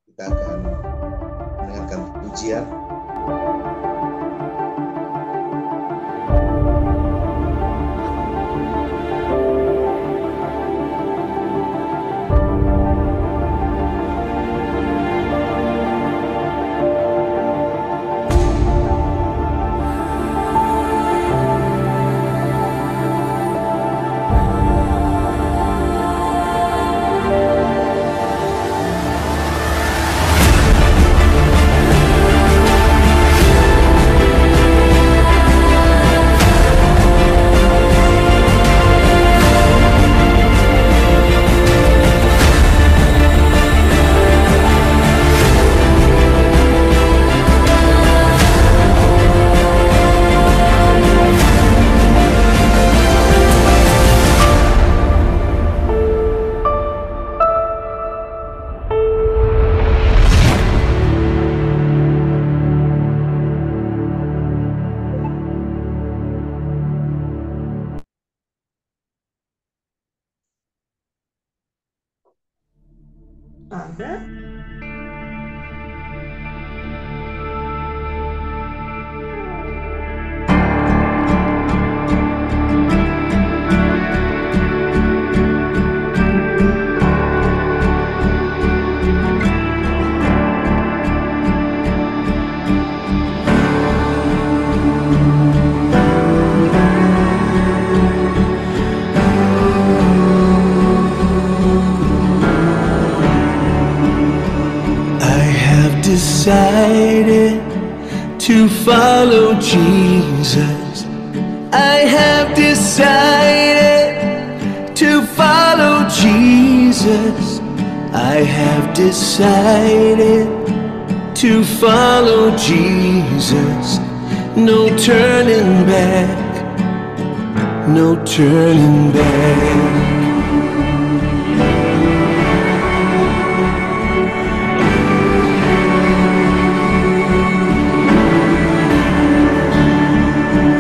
Kita akan mendengarkan pujian. Ada. Decided to follow Jesus. I have decided to follow Jesus. I have decided to follow Jesus. No turning back, no turning back.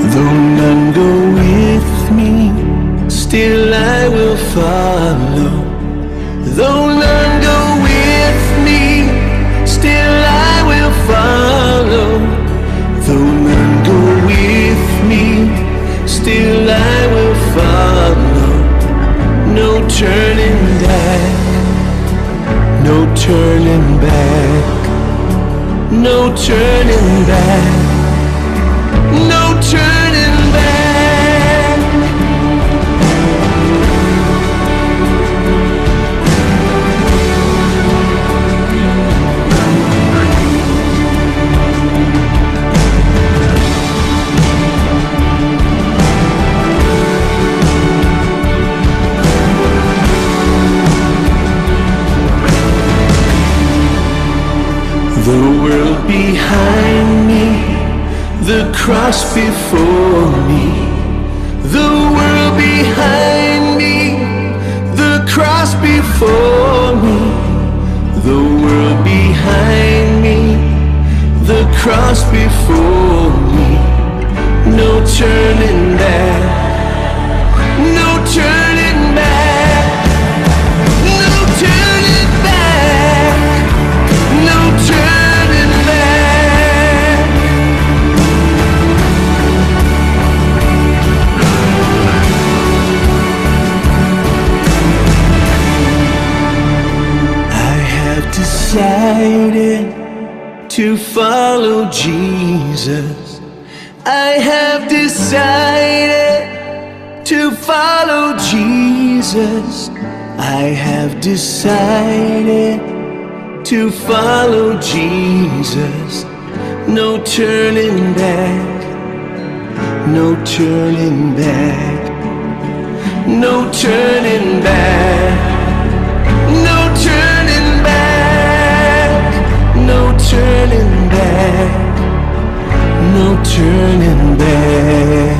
Though none go with me, still I will follow. Though none go with me, still I will follow. Though none go with me, still I will follow. No turning back, no turning back, no turning back. No turning back. The world behind me, the cross before me, the world behind me, the cross before me, the world behind me, the cross before me. No turning back, no turning back, no turning back, no turning back. Decided to follow Jesus. I have decided to follow Jesus. I have decided to follow Jesus. No turning back, no turning back, no turning back. No turning back, no turning back, no turning back.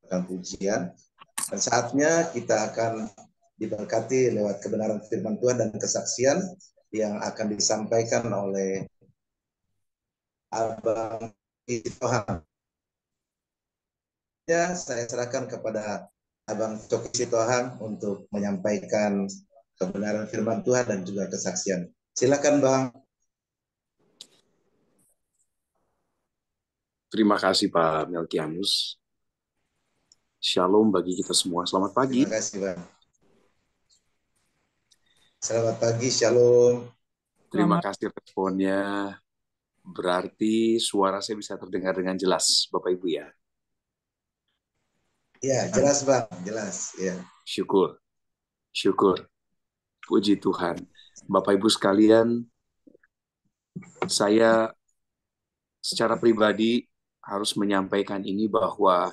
mendengarkan pujian. Dan saatnya kita akan diberkati lewat kebenaran firman Tuhan dan kesaksian yang akan disampaikan oleh Abang Tuhan. Ya, saya serahkan kepada Abang Coki Sitohang untuk menyampaikan kebenaran firman Tuhan dan juga kesaksian. Silakan, Bang. Terima kasih Pak Melkianus. Shalom bagi kita semua. Selamat pagi. Terima kasih, Bang. Selamat pagi, shalom. Terima kasih responnya. Berarti suara saya bisa terdengar dengan jelas, Bapak Ibu ya. Ya, jelas, Bang. Jelas. Ya. Syukur. Syukur. Puji Tuhan. Bapak Ibu sekalian, saya secara pribadi harus menyampaikan ini bahwa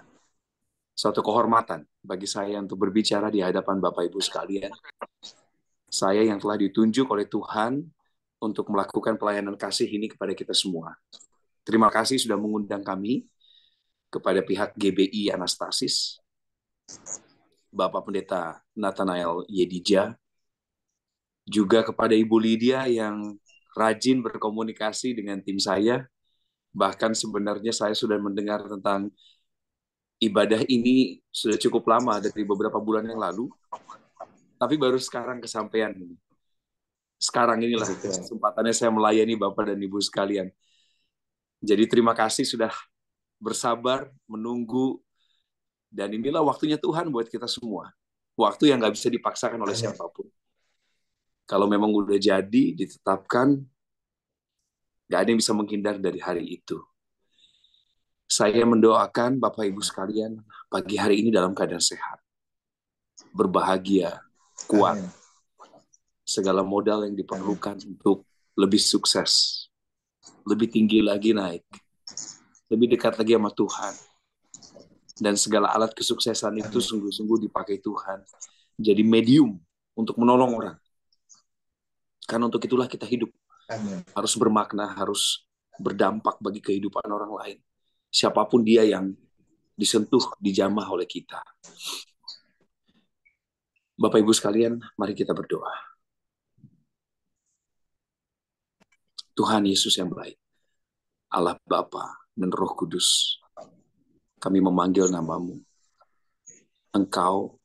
suatu kehormatan bagi saya untuk berbicara di hadapan Bapak Ibu sekalian. Saya yang telah ditunjuk oleh Tuhan untuk melakukan pelayanan kasih ini kepada kita semua. Terima kasih sudah mengundang kami kepada pihak GBI Anastasis, Bapak Pendeta Nathanael Yedija, juga kepada Ibu Lydia yang rajin berkomunikasi dengan tim saya. Bahkan sebenarnya saya sudah mendengar tentang ibadah ini sudah cukup lama, dari beberapa bulan yang lalu, tapi baru sekarang kesampaian. Sekarang inilah kesempatannya saya melayani Bapak dan Ibu sekalian. Jadi terima kasih sudah bersabar, menunggu, dan inilah waktunya Tuhan buat kita semua. Waktu yang nggak bisa dipaksakan oleh siapapun. Kalau memang udah jadi, ditetapkan, nggak ada yang bisa menghindar dari hari itu. Saya mendoakan Bapak Ibu sekalian pagi hari ini dalam keadaan sehat, berbahagia, kuat, segala modal yang diperlukan untuk lebih sukses, lebih tinggi lagi naik, lebih dekat lagi sama Tuhan. Dan segala alat kesuksesan itu sungguh-sungguh dipakai Tuhan. Jadi medium untuk menolong orang. Karena untuk itulah kita hidup. Harus bermakna, harus berdampak bagi kehidupan orang lain. Siapapun dia yang disentuh, dijamah oleh kita. Bapak Ibu sekalian, mari kita berdoa. Tuhan Yesus yang baik, Allah Bapa dan Roh Kudus, kami memanggil nama-Mu. Engkau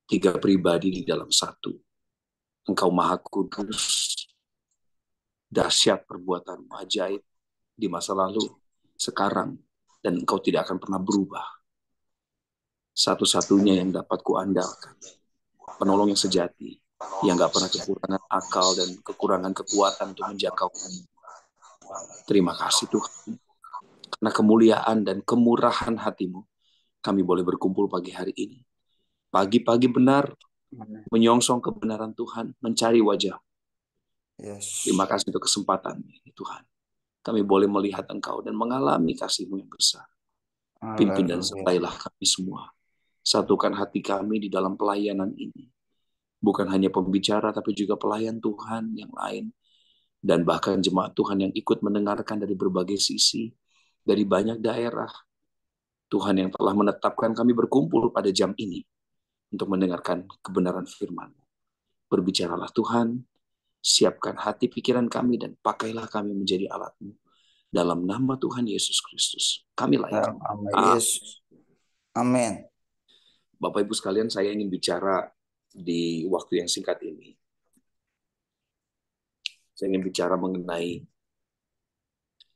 tiga pribadi di dalam satu. Engkau Maha Kudus, dahsyat perbuatan ajaib di masa lalu, sekarang, dan Engkau tidak akan pernah berubah. Satu-satunya yang dapat kuandalkan, penolong yang sejati, yang gak pernah kekurangan akal dan kekurangan kekuatan untuk menjangkau kami. Terima kasih Tuhan, karena kemuliaan dan kemurahan hati-Mu, kami boleh berkumpul pagi hari ini. Pagi-pagi benar, menyongsong kebenaran Tuhan, mencari wajah. Terima kasih untuk kesempatan ini Tuhan. Kami boleh melihat Engkau dan mengalami kasih-Mu yang besar. Pimpin dan sertailah kami semua. Satukan hati kami di dalam pelayanan ini. Bukan hanya pembicara, tapi juga pelayan Tuhan yang lain. Dan bahkan jemaat Tuhan yang ikut mendengarkan dari berbagai sisi, dari banyak daerah. Tuhan yang telah menetapkan kami berkumpul pada jam ini untuk mendengarkan kebenaran firman. Berbicaralah Tuhan, siapkan hati pikiran kami dan pakailah kami menjadi alat-Mu. Dalam nama Tuhan Yesus Kristus, kami layak. Amin. Bapak Ibu sekalian, saya ingin bicara di waktu yang singkat ini. Saya ingin bicara mengenai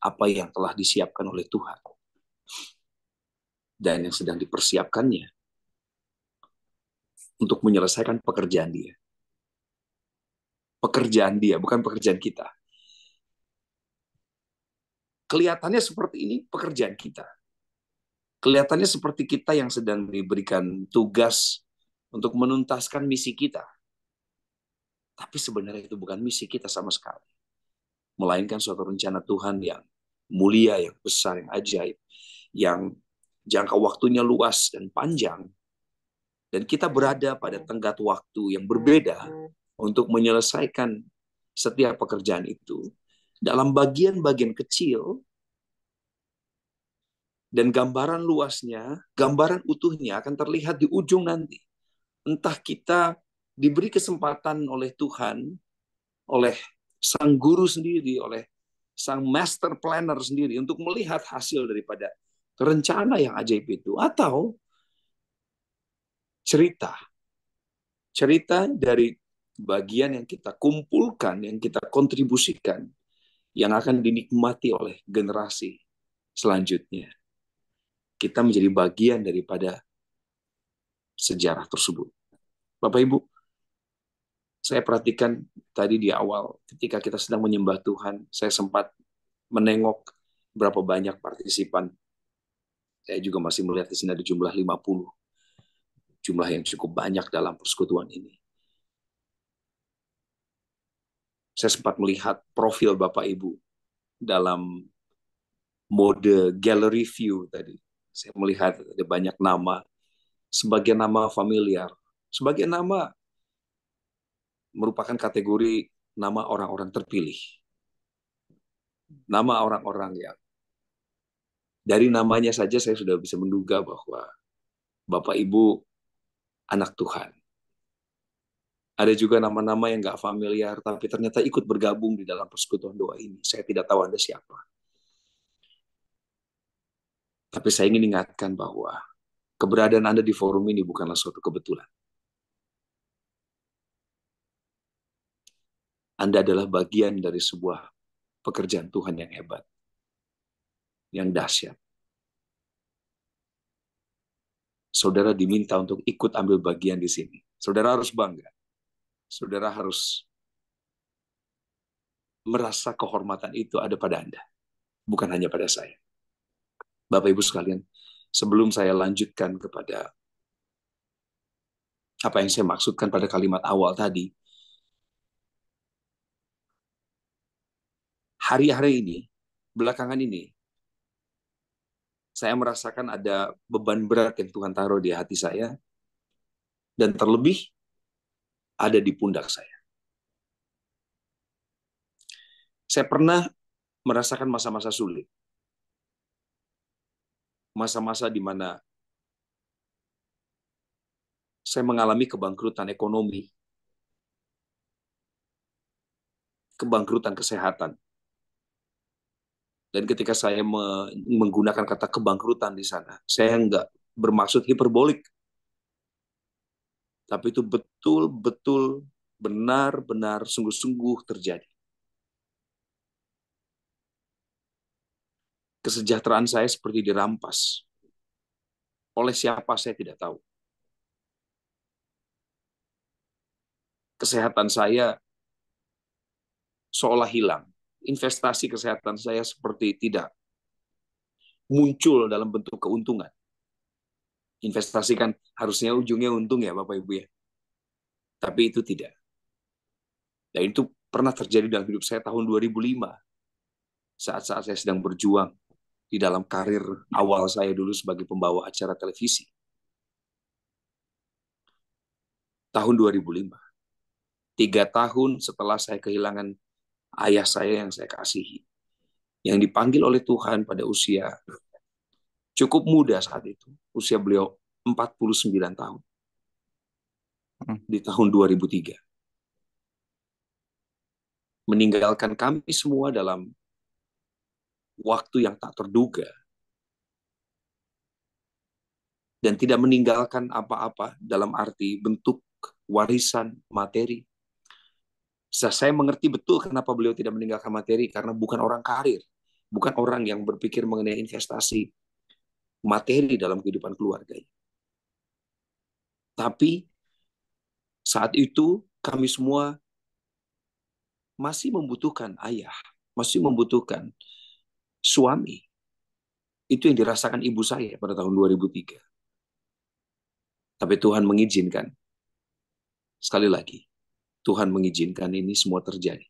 apa yang telah disiapkan oleh Tuhan dan yang sedang dipersiapkannya untuk menyelesaikan pekerjaan Dia. Pekerjaan Dia, bukan pekerjaan kita. Kelihatannya seperti ini pekerjaan kita. Kelihatannya seperti kita yang sedang diberikan tugas untuk menuntaskan misi kita. Tapi sebenarnya itu bukan misi kita sama sekali. Melainkan suatu rencana Tuhan yang mulia, yang besar, yang ajaib, yang jangka waktunya luas dan panjang. Dan kita berada pada tenggat waktu yang berbeda untuk menyelesaikan setiap pekerjaan itu dalam bagian-bagian kecil Dan gambaran luasnya, gambaran utuhnya akan terlihat di ujung nanti. Entah kita diberi kesempatan oleh Tuhan, oleh sang guru sendiri, oleh sang master planner sendiri untuk melihat hasil daripada rencana yang ajaib itu. Atau cerita dari bagian yang kita kumpulkan, yang kita kontribusikan, yang akan dinikmati oleh generasi selanjutnya. Kita menjadi bagian daripada sejarah tersebut. Bapak Ibu, saya perhatikan tadi di awal ketika kita sedang menyembah Tuhan, saya sempat menengok berapa banyak partisipan. Saya juga masih melihat di sini ada jumlah 50. Jumlah yang cukup banyak dalam persekutuan ini. Saya sempat melihat profil Bapak Ibu dalam mode gallery view tadi. Saya melihat ada banyak nama, sebagian nama familiar, sebagian nama merupakan kategori nama orang-orang terpilih. Nama orang-orang yang dari namanya saja saya sudah bisa menduga bahwa Bapak Ibu anak Tuhan. Ada juga nama-nama yang nggak familiar, tapi ternyata ikut bergabung di dalam persekutuan doa ini. Saya tidak tahu Anda siapa. Tapi saya ingin ingatkan bahwa keberadaan Anda di forum ini bukanlah suatu kebetulan. Anda adalah bagian dari sebuah pekerjaan Tuhan yang hebat, yang dahsyat. Saudara diminta untuk ikut ambil bagian di sini. Saudara harus bangga. Saudara harus merasa kehormatan itu ada pada Anda, bukan hanya pada saya. Bapak Ibu sekalian, sebelum saya lanjutkan kepada apa yang saya maksudkan pada kalimat awal tadi, hari-hari ini, belakangan ini, saya merasakan ada beban berat yang Tuhan taruh di hati saya, dan terlebih ada di pundak saya. Saya pernah merasakan masa-masa sulit. Masa-masa di mana saya mengalami kebangkrutan ekonomi, kebangkrutan kesehatan. Dan ketika saya menggunakan kata kebangkrutan di sana, saya nggak bermaksud hiperbolik. Tapi itu betul-betul benar-benar sungguh-sungguh terjadi. Kesejahteraan saya seperti dirampas. Oleh siapa saya tidak tahu. Kesehatan saya seolah hilang. Investasi kesehatan saya seperti tidak muncul dalam bentuk keuntungan. Investasi kan harusnya ujungnya untung ya Bapak Ibu ya. Tapi itu tidak. Dan itu pernah terjadi dalam hidup saya tahun 2005. Saat-saat saya sedang berjuang di dalam karir awal saya dulu sebagai pembawa acara televisi. Tahun 2005. 3 tahun setelah saya kehilangan ayah saya yang saya kasihi. Yang dipanggil oleh Tuhan pada usia cukup muda saat itu. Usia beliau 49 tahun. Di tahun 2003. Meninggalkan kami semua dalam waktu yang tak terduga. Dan tidak meninggalkan apa-apa dalam arti bentuk warisan materi. Saya mengerti betul kenapa beliau tidak meninggalkan materi, karena bukan orang karir, bukan orang yang berpikir mengenai investasi materi dalam kehidupan keluarga. Tapi saat itu kami semua masih membutuhkan ayah, masih membutuhkan suami. Itu yang dirasakan ibu saya pada tahun 2003. Tapi Tuhan mengizinkan. Sekali lagi, Tuhan mengizinkan ini semua terjadi.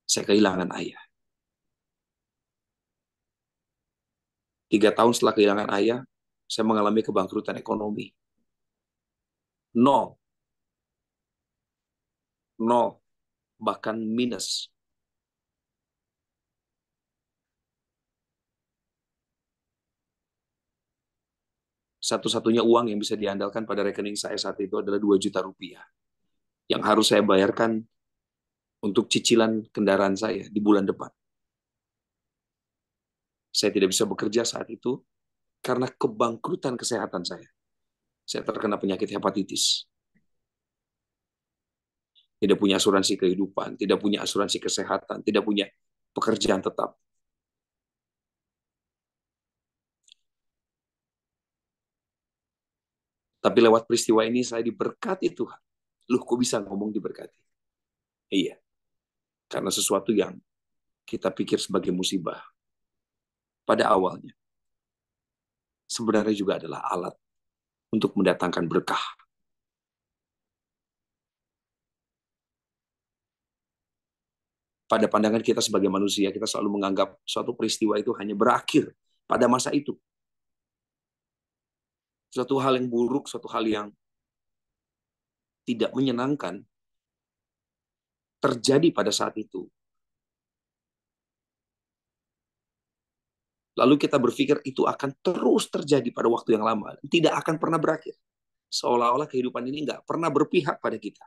Saya kehilangan ayah. 3 tahun setelah kehilangan ayah, saya mengalami kebangkrutan ekonomi. Nol, bahkan minus. Satu-satunya uang yang bisa diandalkan pada rekening saya saat itu adalah 2 juta rupiah. Yang harus saya bayarkan untuk cicilan kendaraan saya di bulan depan. Saya tidak bisa bekerja saat itu karena kebangkrutan kesehatan saya. Saya terkena penyakit hepatitis. Tidak punya asuransi kehidupan, tidak punya asuransi kesehatan, tidak punya pekerjaan tetap. Tapi lewat peristiwa ini saya diberkati Tuhan. Loh, kok bisa ngomong diberkati? Iya, karena sesuatu yang kita pikir sebagai musibah pada awalnya sebenarnya juga adalah alat untuk mendatangkan berkah. Pada pandangan kita sebagai manusia, kita selalu menganggap suatu peristiwa itu hanya berakhir pada masa itu. Suatu hal yang buruk, suatu hal yang tidak menyenangkan terjadi pada saat itu. Lalu kita berpikir itu akan terus terjadi pada waktu yang lama. Tidak akan pernah berakhir. Seolah-olah kehidupan ini nggak pernah berpihak pada kita.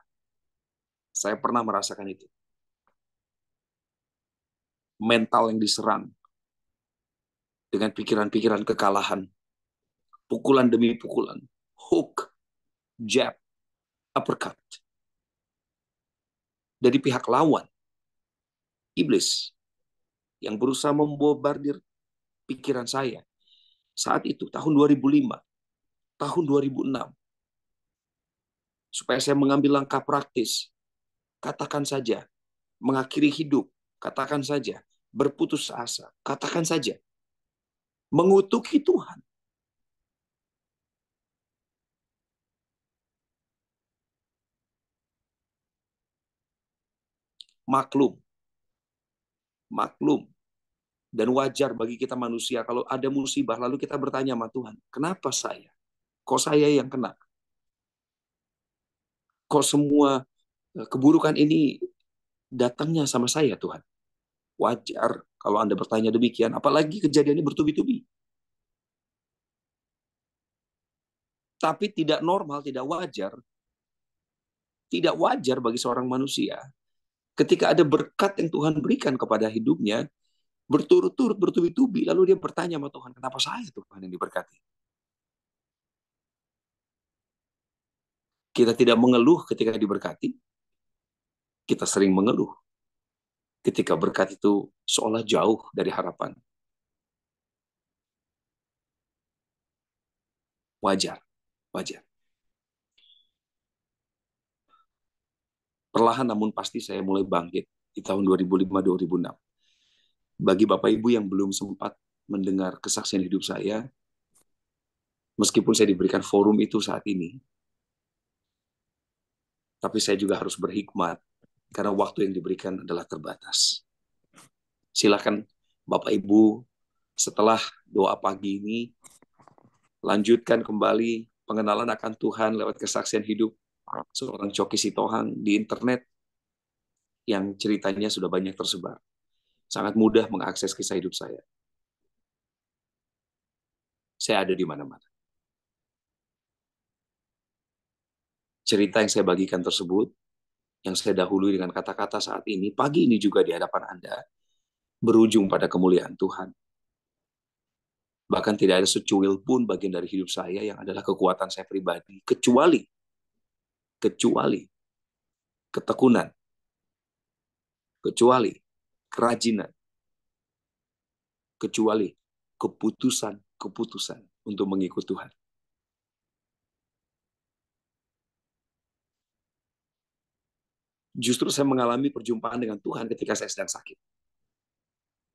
Saya pernah merasakan itu. Mental yang diserang dengan pikiran-pikiran kekalahan. Pukulan demi pukulan. Hook, jab, uppercut. Dari pihak lawan. Iblis yang berusaha membombardir pikiran saya. Saat itu, tahun 2005, tahun 2006. Supaya saya mengambil langkah praktis. Katakan saja, mengakhiri hidup. Katakan saja, berputus asa. Katakan saja, mengutuki Tuhan. Maklum. Dan wajar bagi kita manusia kalau ada musibah lalu kita bertanya sama Tuhan, kenapa saya? Kok saya yang kena? Kok semua keburukan ini datangnya sama saya, Tuhan? Wajar kalau Anda bertanya demikian, apalagi kejadiannya bertubi-tubi. Tapi tidak normal, tidak wajar bagi seorang manusia ketika ada berkat yang Tuhan berikan kepada hidupnya, berturut-turut, bertubi-tubi, lalu dia bertanya sama Tuhan, kenapa saya Tuhan yang diberkati? Kita tidak mengeluh ketika diberkati, kita sering mengeluh ketika berkat itu seolah jauh dari harapan. Wajar. Perlahan namun pasti saya mulai bangkit di tahun 2005-2006. Bagi Bapak Ibu yang belum sempat mendengar kesaksian hidup saya, meskipun saya diberikan forum itu saat ini, tapi saya juga harus berhikmat karena waktu yang diberikan adalah terbatas. Silakan Bapak Ibu setelah doa pagi ini lanjutkan kembali pengenalan akan Tuhan lewat kesaksian hidup seorang Coki Sitohang di internet yang ceritanya sudah banyak tersebar. Sangat mudah mengakses kisah hidup saya. Saya ada di mana-mana. Cerita yang saya bagikan tersebut, yang saya dahului dengan kata-kata saat ini, pagi ini juga di hadapan Anda, berujung pada kemuliaan Tuhan. Bahkan tidak ada secuil pun bagian dari hidup saya yang adalah kekuatan saya pribadi, kecuali ketekunan, kecuali kerajinan, kecuali keputusan untuk mengikut Tuhan. Justru saya mengalami perjumpaan dengan Tuhan ketika saya sedang sakit.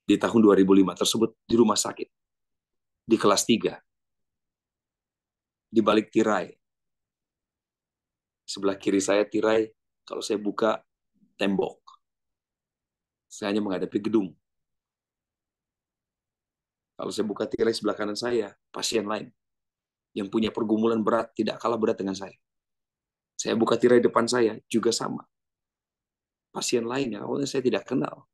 Di tahun 2005 tersebut, di rumah sakit. Di kelas 3. Di balik tirai. Sebelah kiri saya tirai, kalau saya buka tembok. Saya hanya menghadapi gedung. Kalau saya buka tirai sebelah kanan saya, pasien lain yang punya pergumulan berat, tidak kalah berat dengan saya. Saya buka tirai depan saya, juga sama. Pasien lain yang awalnya saya tidak kenal.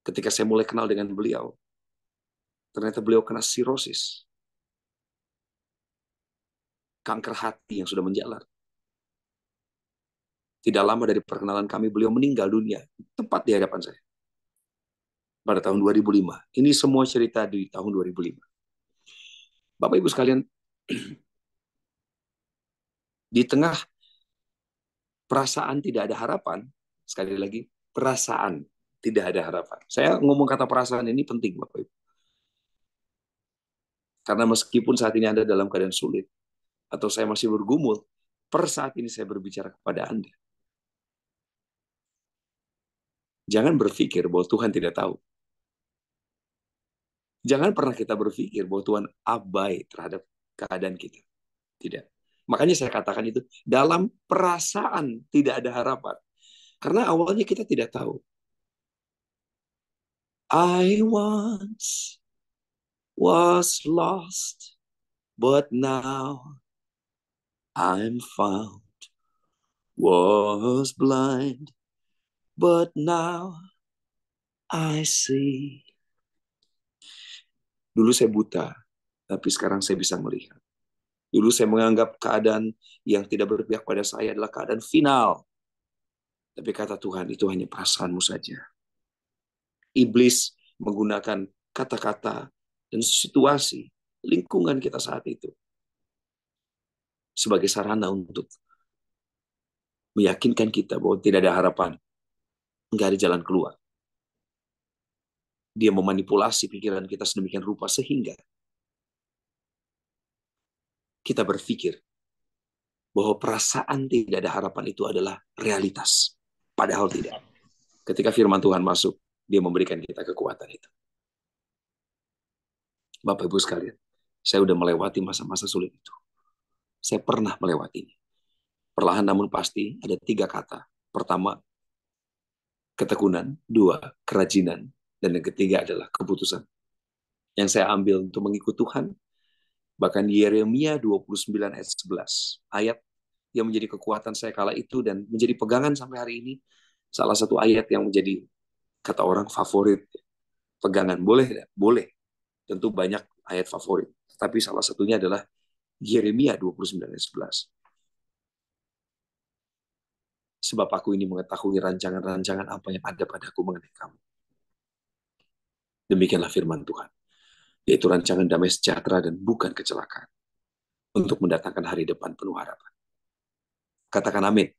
Ketika saya mulai kenal dengan beliau, Ternyata beliau kena sirosis, kanker hati yang sudah menjalar. Tidak lama dari perkenalan kami, beliau meninggal dunia, tepat di hadapan saya. Pada tahun 2005. Ini semua cerita di tahun 2005. Bapak Ibu sekalian, di tengah perasaan tidak ada harapan, sekali lagi, perasaan tidak ada harapan. Saya ngomong kata perasaan ini penting, Bapak Ibu. Karena meskipun saat ini Anda dalam keadaan sulit, atau saya masih bergumul, per saat ini saya berbicara kepada Anda. Jangan berpikir bahwa Tuhan tidak tahu. Jangan pernah kita berpikir bahwa Tuhan abai terhadap keadaan kita. Tidak. Makanya saya katakan itu, dalam perasaan tidak ada harapan. Karena awalnya kita tidak tahu. I once was lost, but now I'm found. Was blind, but now I see. Dulu saya buta, tapi sekarang saya bisa melihat. Dulu saya menganggap keadaan yang tidak berpihak pada saya adalah keadaan final. Tapi kata Tuhan, itu hanya perasaanmu saja. Iblis menggunakan kata-kata dan situasi lingkungan kita saat itu sebagai sarana untuk meyakinkan kita bahwa tidak ada harapan, nggak ada jalan keluar. Dia memanipulasi pikiran kita sedemikian rupa sehingga kita berpikir bahwa perasaan tidak ada harapan itu adalah realitas. Padahal tidak. Ketika firman Tuhan masuk, dia memberikan kita kekuatan itu. Bapak Ibu sekalian, saya sudah melewati masa-masa sulit itu. Saya pernah melewatinya. Perlahan namun pasti ada 3 kata. Pertama, ketekunan. 2, kerajinan. Dan yang ketiga adalah keputusan. Yang saya ambil untuk mengikut Tuhan, bahkan Yeremia 29 ayat 11. Ayat yang menjadi kekuatan saya kala itu dan menjadi pegangan sampai hari ini. Salah satu ayat yang menjadi, kata orang, favorit. Pegangan. Boleh? Boleh. Tentu banyak ayat favorit. Tapi salah satunya adalah Yeremia 29 ayat 11. Sebab aku ini mengetahui rancangan-rancangan apa yang ada padaku mengenai kamu. Demikianlah firman Tuhan. Yaitu rancangan damai sejahtera dan bukan kecelakaan. Untuk mendatangkan hari depan penuh harapan. Katakan amin.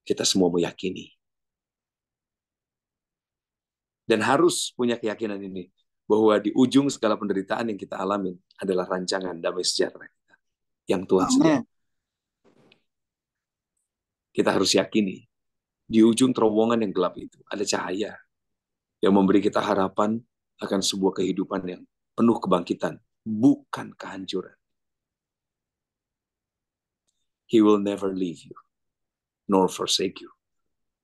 Kita semua meyakini. Dan harus punya keyakinan ini. Bahwa di ujung segala penderitaan yang kita alami adalah rancangan damai sejahtera kita. Yang Tuhan sediakan. Kita harus yakini. Di ujung terowongan yang gelap itu ada cahaya. Yang memberi kita harapan akan sebuah kehidupan yang penuh kebangkitan. Bukan kehancuran. He will never leave you. Nor forsake you.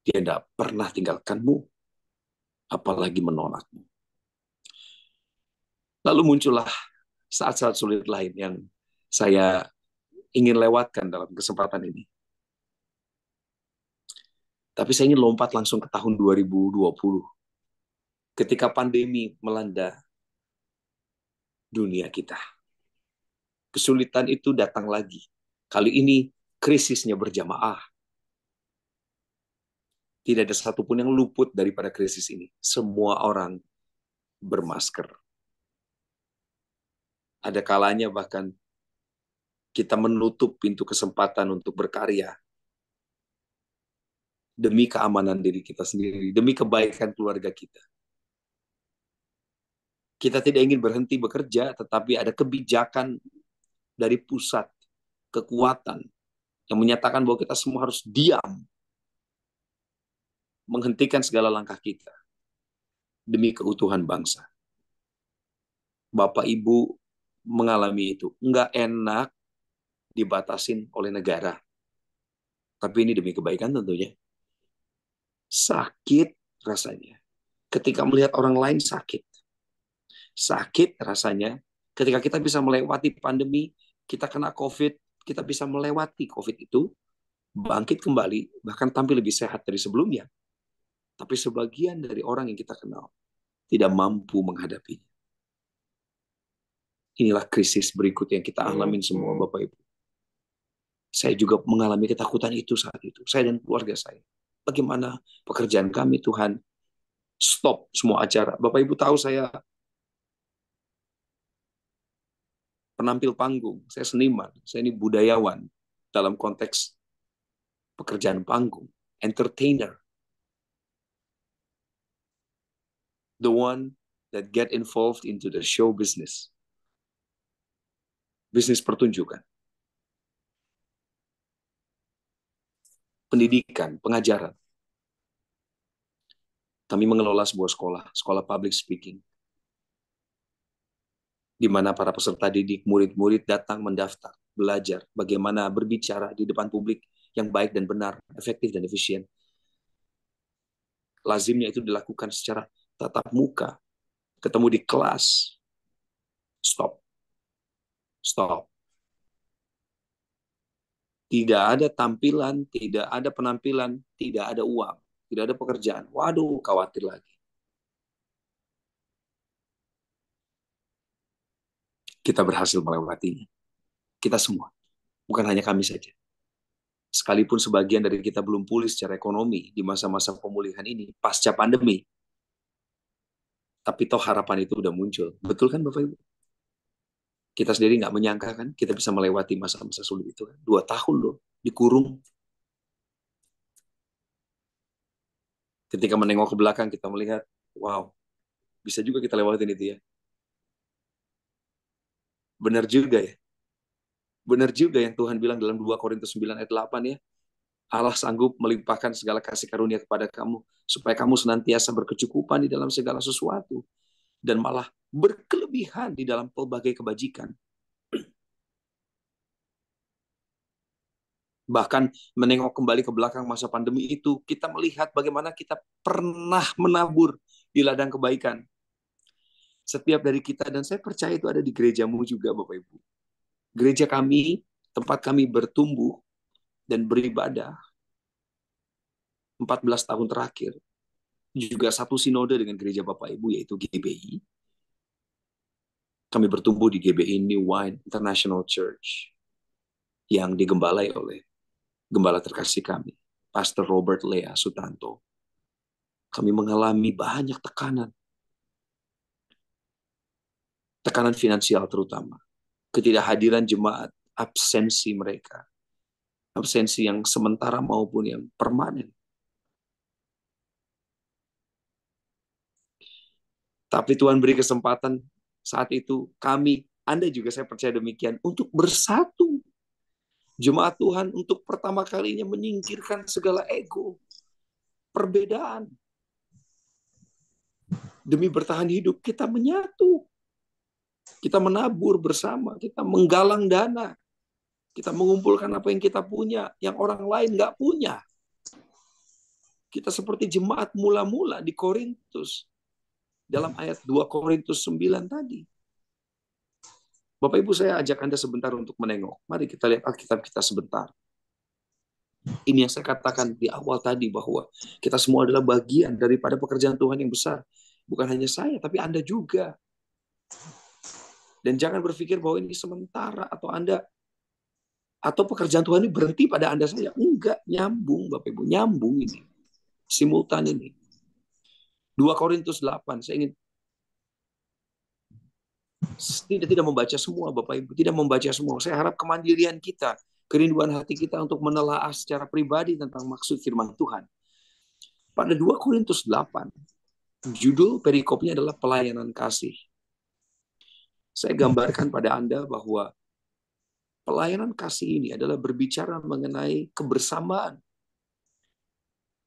Dia tidak pernah tinggalkanmu. Apalagi menolakmu. Lalu muncullah saat-saat sulit lain yang saya ingin lewatkan dalam kesempatan ini. Tapi saya ingin lompat langsung ke tahun 2020. Ketika pandemi melanda dunia kita. Kesulitan itu datang lagi. Kali ini krisisnya berjamaah. Tidak ada satupun yang luput daripada krisis ini. Semua orang bermasker. Ada kalanya bahkan kita menutup pintu kesempatan untuk berkarya. Demi keamanan diri kita sendiri. Demi kebaikan keluarga kita. Kita tidak ingin berhenti bekerja, tetapi ada kebijakan dari pusat, kekuatan, yang menyatakan bahwa kita semua harus diam. Menghentikan segala langkah kita demi keutuhan bangsa. Bapak Ibu mengalami itu. Nggak enak dibatasin oleh negara. Tapi ini demi kebaikan tentunya. Sakit rasanya. Ketika melihat orang lain sakit. Sakit rasanya ketika kita bisa melewati pandemi, kita kena COVID, kita bisa melewati COVID itu, bangkit kembali, bahkan tampil lebih sehat dari sebelumnya. Tapi sebagian dari orang yang kita kenal tidak mampu menghadapinya. Inilah krisis berikut yang kita alamin semua, Bapak Ibu. Saya juga mengalami ketakutan itu saat itu. Saya dan keluarga saya. Bagaimana pekerjaan kami, Tuhan? Stop semua acara. Bapak Ibu tahu saya penampil panggung. Saya seniman. Saya ini budayawan dalam konteks pekerjaan panggung. Entertainer. The one that get involved into the show business. Bisnis pertunjukan. Pendidikan, pengajaran. Kami mengelola sebuah sekolah public speaking, di mana para peserta didik, murid-murid datang mendaftar, belajar bagaimana berbicara di depan publik yang baik dan benar, efektif dan efisien. Lazimnya itu dilakukan secara tatap muka, ketemu di kelas. Stop. Tidak ada tampilan, tidak ada penampilan, tidak ada uang, tidak ada pekerjaan. Waduh, khawatir lagi. Kita berhasil melewatinya. Kita semua. Bukan hanya kami saja. Sekalipun sebagian dari kita belum pulih secara ekonomi di masa-masa pemulihan ini, pasca pandemi. Tapi toh harapan itu udah muncul. Betul kan Bapak Ibu? Kita sendiri nggak menyangka kan, kita bisa melewati masa-masa sulit itu kan. 2 tahun loh, dikurung. Ketika menengok ke belakang, kita melihat, wow, bisa juga kita lewatin itu ya. Benar juga ya. Benar juga yang Tuhan bilang dalam 2 Korintus 9 ayat 8 ya. Allah sanggup melimpahkan segala kasih karunia kepada kamu, supaya kamu senantiasa berkecukupan di dalam segala sesuatu, dan malah berkelebihan di dalam pelbagai kebajikan. Bahkan menengok kembali ke belakang masa pandemi itu, kita melihat bagaimana kita pernah menabur di ladang kebaikan. Setiap dari kita, dan saya percaya itu ada di gerejamu juga Bapak Ibu. Gereja kami, tempat kami bertumbuh dan beribadah 14 tahun terakhir, juga satu sinode dengan gereja Bapak Ibu, yaitu GBI. Kami bertumbuh di GBI New Wine International Church, yang digembalai oleh gembala terkasih kami, Pastor Robert Lea Sutanto. Kami mengalami banyak tekanan. Tekanan finansial terutama. Ketidakhadiran jemaat, absensi mereka. Absensi yang sementara maupun yang permanen. Tapi Tuhan beri kesempatan saat itu kami, Anda juga saya percaya demikian, untuk bersatu. Jemaat Tuhan untuk pertama kalinya menyingkirkan segala ego, perbedaan. Demi bertahan hidup, kita menyatu. Kita menabur bersama, kita menggalang dana. Kita mengumpulkan apa yang kita punya, yang orang lain nggak punya. Kita seperti jemaat mula-mula di Korintus. Dalam ayat 2 Korintus 9 tadi. Bapak Ibu, saya ajak Anda sebentar untuk menengok. Mari kita lihat Alkitab kita sebentar. Ini yang saya katakan di awal tadi, bahwa kita semua adalah bagian daripada pekerjaan Tuhan yang besar. Bukan hanya saya, tapi Anda juga. Dan jangan berpikir bahwa ini sementara, atau pekerjaan Tuhan ini berhenti pada Anda saja. Enggak, nyambung Bapak Ibu, nyambung ini. Simultan ini. 2 Korintus 8, saya ingin tidak membaca semua Bapak Ibu, tidak membaca semua. Saya harap kemandirian kita, kerinduan hati kita untuk menelaah secara pribadi tentang maksud firman Tuhan. Pada 2 Korintus 8, judul perikopnya adalah pelayanan kasih. Saya gambarkan pada Anda bahwa pelayanan kasih ini adalah berbicara mengenai kebersamaan.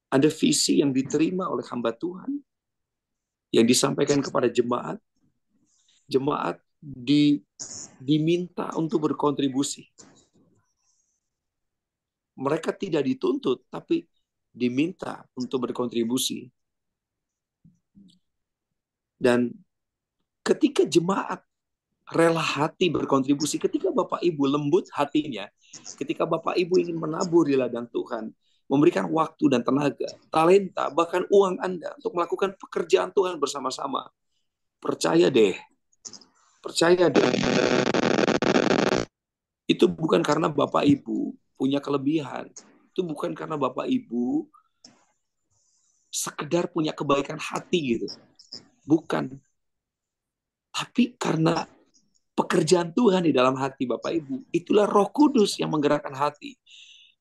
Ada visi yang diterima oleh hamba Tuhan, yang disampaikan kepada jemaat. Jemaat diminta untuk berkontribusi. Mereka tidak dituntut, tapi diminta untuk berkontribusi. Dan ketika jemaat rela hati berkontribusi, ketika Bapak Ibu lembut hatinya, ketika Bapak Ibu ingin menabur di ladang Tuhan, memberikan waktu dan tenaga, talenta, bahkan uang Anda untuk melakukan pekerjaan Tuhan bersama-sama. Percaya deh, itu bukan karena Bapak Ibu punya kelebihan, itu bukan karena Bapak Ibu sekedar punya kebaikan hati gitu, bukan. Tapi karena pekerjaan Tuhan di dalam hati Bapak Ibu, itulah Roh Kudus yang menggerakkan hati.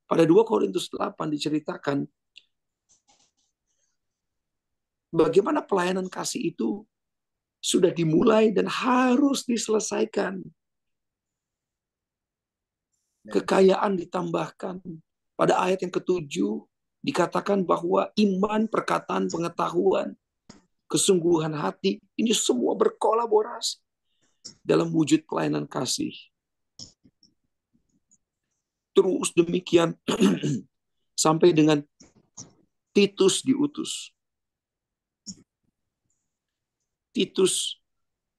Pada 2 Korintus 8 diceritakan bagaimana pelayanan kasih itu sudah dimulai dan harus diselesaikan. Kekayaan ditambahkan. Pada ayat yang ke-7 dikatakan bahwa iman, perkataan, pengetahuan, kesungguhan hati, ini semua berkolaborasi dalam wujud pelayanan kasih. Terus demikian sampai dengan Titus diutus. Titus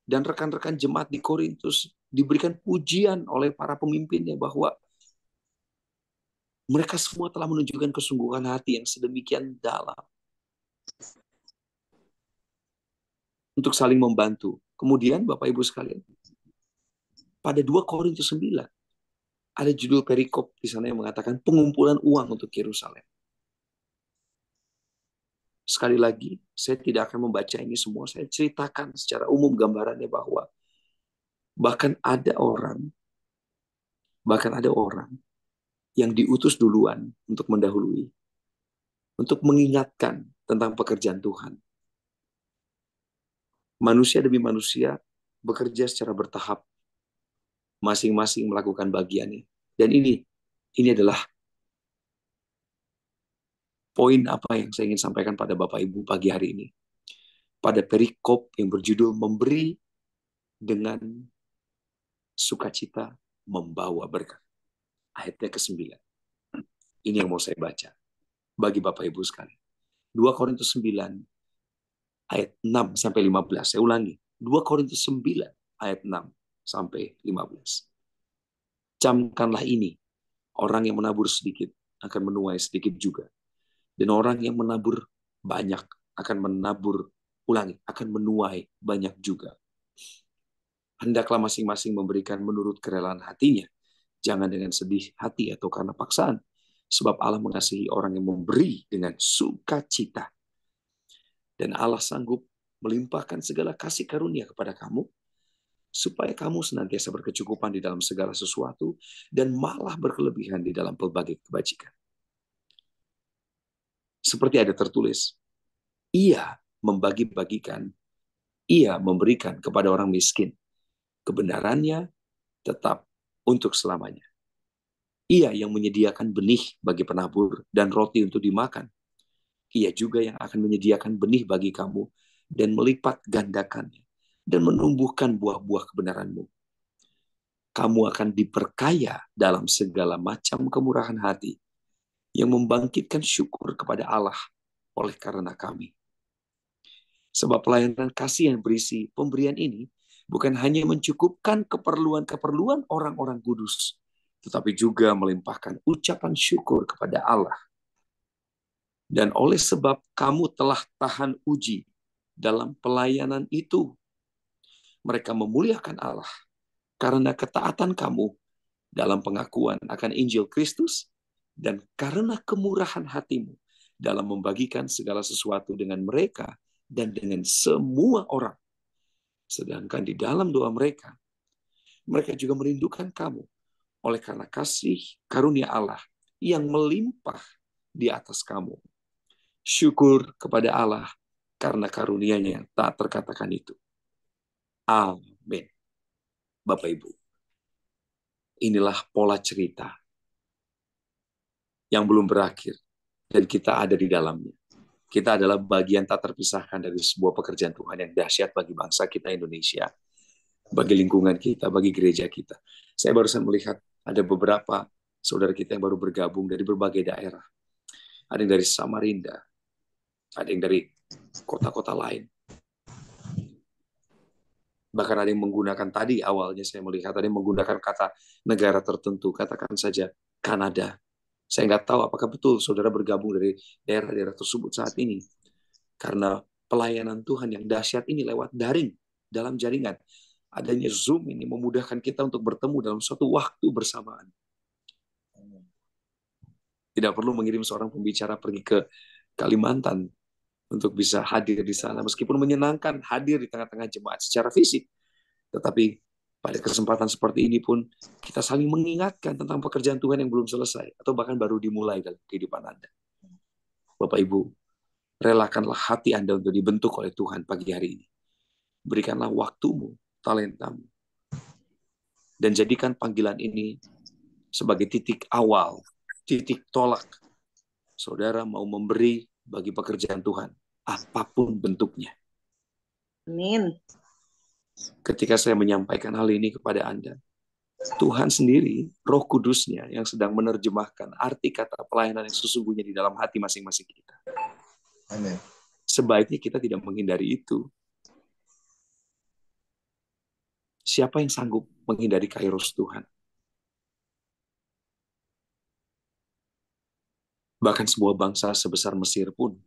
dan rekan-rekan jemaat di Korintus diberikan pujian oleh para pemimpinnya bahwa mereka semua telah menunjukkan kesungguhan hati yang sedemikian dalam untuk saling membantu. Kemudian Bapak Ibu sekalian, pada 2 Korintus 9 ada judul perikop di sana yang mengatakan pengumpulan uang untuk Yerusalem. Sekali lagi, saya tidak akan membaca ini semua. Saya ceritakan secara umum gambarannya bahwa bahkan ada orang yang diutus duluan untuk mendahului, untuk mengingatkan tentang pekerjaan Tuhan. Manusia demi manusia bekerja secara bertahap, masing-masing melakukan bagiannya. Dan ini adalah poin apa yang saya ingin sampaikan pada Bapak Ibu pagi hari ini. Pada perikop yang berjudul memberi dengan sukacita membawa berkat. Ayatnya ke-9. Ini yang mau saya baca bagi Bapak Ibu sekalian. 2 Korintus 9 ayat 6 sampai 15. Saya ulangi. 2 Korintus 9 ayat 6 sampai 15. Camkanlah ini, orang yang menabur sedikit akan menuai sedikit juga. Dan orang yang menabur banyak akan menuai banyak juga. Hendaklah masing-masing memberikan menurut kerelaan hatinya, jangan dengan sedih hati atau karena paksaan, sebab Allah mengasihi orang yang memberi dengan sukacita. Dan Allah sanggup melimpahkan segala kasih karunia kepada kamu, supaya kamu senantiasa berkecukupan di dalam segala sesuatu, dan malah berkelebihan di dalam pelbagai kebajikan. Seperti ada tertulis, ia membagi-bagikan, ia memberikan kepada orang miskin, kebenarannya tetap untuk selamanya. Ia yang menyediakan benih bagi penabur dan roti untuk dimakan. Ia juga yang akan menyediakan benih bagi kamu dan melipat gandakannya dan menumbuhkan buah-buah kebenaranmu. Kamu akan diperkaya dalam segala macam kemurahan hati yang membangkitkan syukur kepada Allah oleh karena kami. Sebab pelayanan kasih yang berisi pemberian ini bukan hanya mencukupkan keperluan-keperluan orang-orang kudus, tetapi juga melimpahkan ucapan syukur kepada Allah. Dan oleh sebab kamu telah tahan uji dalam pelayanan itu, mereka memuliakan Allah karena ketaatan kamu dalam pengakuan akan Injil Kristus dan karena kemurahan hatimu dalam membagikan segala sesuatu dengan mereka dan dengan semua orang. Sedangkan di dalam doa mereka juga merindukan kamu oleh karena kasih karunia Allah yang melimpah di atas kamu. Syukur kepada Allah karena karunia-Nya yang tak terkatakan itu. Amin. Bapak Ibu, inilah pola cerita yang belum berakhir dan kita ada di dalamnya. Kita adalah bagian tak terpisahkan dari sebuah pekerjaan Tuhan yang dahsyat bagi bangsa kita Indonesia, bagi lingkungan kita, bagi gereja kita. Saya barusan melihat ada beberapa saudara kita yang baru bergabung dari berbagai daerah. Ada yang dari Samarinda, ada yang dari kota-kota lain. Bahkan ada yang menggunakan tadi, awalnya saya melihat ada yang menggunakan kata negara tertentu, katakan saja Kanada. Saya nggak tahu apakah betul saudara bergabung dari daerah-daerah tersebut saat ini. Karena pelayanan Tuhan yang dahsyat ini lewat daring, dalam jaringan. Adanya Zoom ini memudahkan kita untuk bertemu dalam suatu waktu bersamaan. Tidak perlu mengirim seorang pembicara pergi ke Kalimantan untuk bisa hadir di sana. Meskipun menyenangkan hadir di tengah-tengah jemaat secara fisik. Tetapi pada kesempatan seperti ini pun kita saling mengingatkan tentang pekerjaan Tuhan yang belum selesai. Atau bahkan baru dimulai dalam kehidupan Anda. Bapak Ibu, relakanlah hati Anda untuk dibentuk oleh Tuhan pagi hari ini. Berikanlah waktumu, talentamu. Dan jadikan panggilan ini sebagai titik awal, titik tolak. Saudara mau memberi bagi pekerjaan Tuhan, apapun bentuknya. Amin. Ketika saya menyampaikan hal ini kepada Anda, Tuhan sendiri, Roh Kudusnya yang sedang menerjemahkan arti kata pelayanan yang sesungguhnya di dalam hati masing-masing kita. Amin. Sebaiknya kita tidak menghindari itu. Siapa yang sanggup menghindari kairos Tuhan? Bahkan sebuah bangsa sebesar Mesir pun,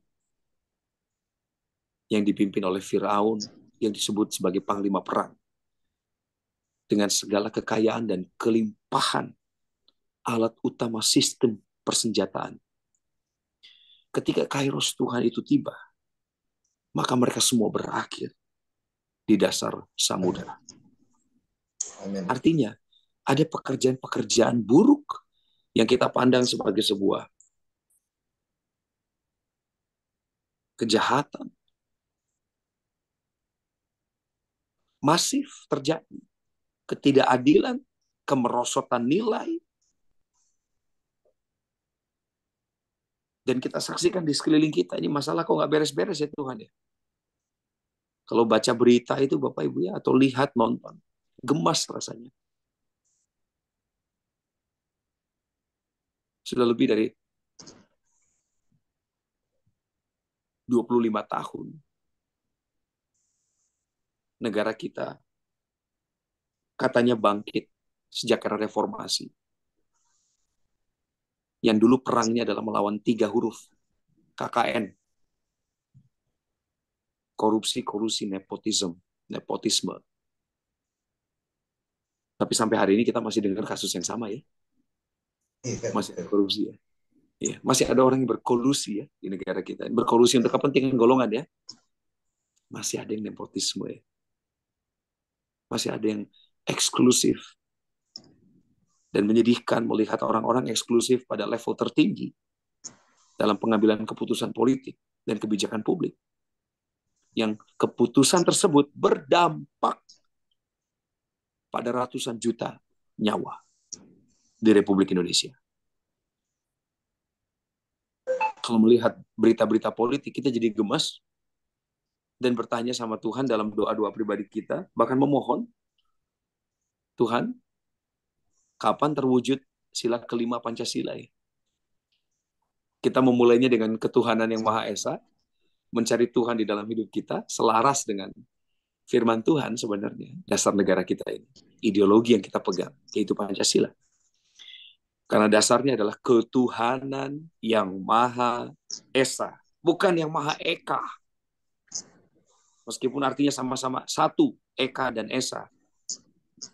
yang dipimpin oleh Firaun, yang disebut sebagai panglima perang, dengan segala kekayaan dan kelimpahan alat utama sistem persenjataan. Ketika kairos Tuhan itu tiba, maka mereka semua berakhir di dasar samudera. Amin. Artinya, ada pekerjaan-pekerjaan buruk yang kita pandang sebagai sebuah kejahatan masif terjadi, ketidakadilan, kemerosotan nilai, dan kita saksikan di sekeliling kita. Ini masalah kok nggak beres-beres ya Tuhan ya. Kalau baca berita itu Bapak Ibu ya, atau lihat nonton, gemas rasanya. Sudah lebih dari 25 tahun negara kita katanya bangkit sejak era reformasi. Yang dulu perangnya adalah melawan 3 huruf KKN. Korupsi, kolusi, nepotisme. Tapi sampai hari ini kita masih dengar kasus yang sama ya. Masih ada korupsi ya. Ya, masih ada orang yang berkolusi ya di negara kita. Berkolusi untuk kepentingan golongan ya. Masih ada yang nepotisme ya. Masih ada yang eksklusif. Dan menyedihkan melihat orang-orang eksklusif pada level tertinggi dalam pengambilan keputusan politik dan kebijakan publik. Yang keputusan tersebut berdampak pada ratusan juta nyawa di Republik Indonesia. Kalau melihat berita-berita politik, kita jadi gemas dan bertanya sama Tuhan dalam doa-doa pribadi kita, bahkan memohon, Tuhan, kapan terwujud sila kelima Pancasila ya? Kita memulainya dengan ketuhanan yang Maha Esa, mencari Tuhan di dalam hidup kita, selaras dengan firman Tuhan sebenarnya, dasar negara kita ini. Ideologi yang kita pegang, yaitu Pancasila. Karena dasarnya adalah ketuhanan yang Maha Esa, bukan yang Maha Eka. Meskipun artinya sama-sama satu, Eka dan Esa.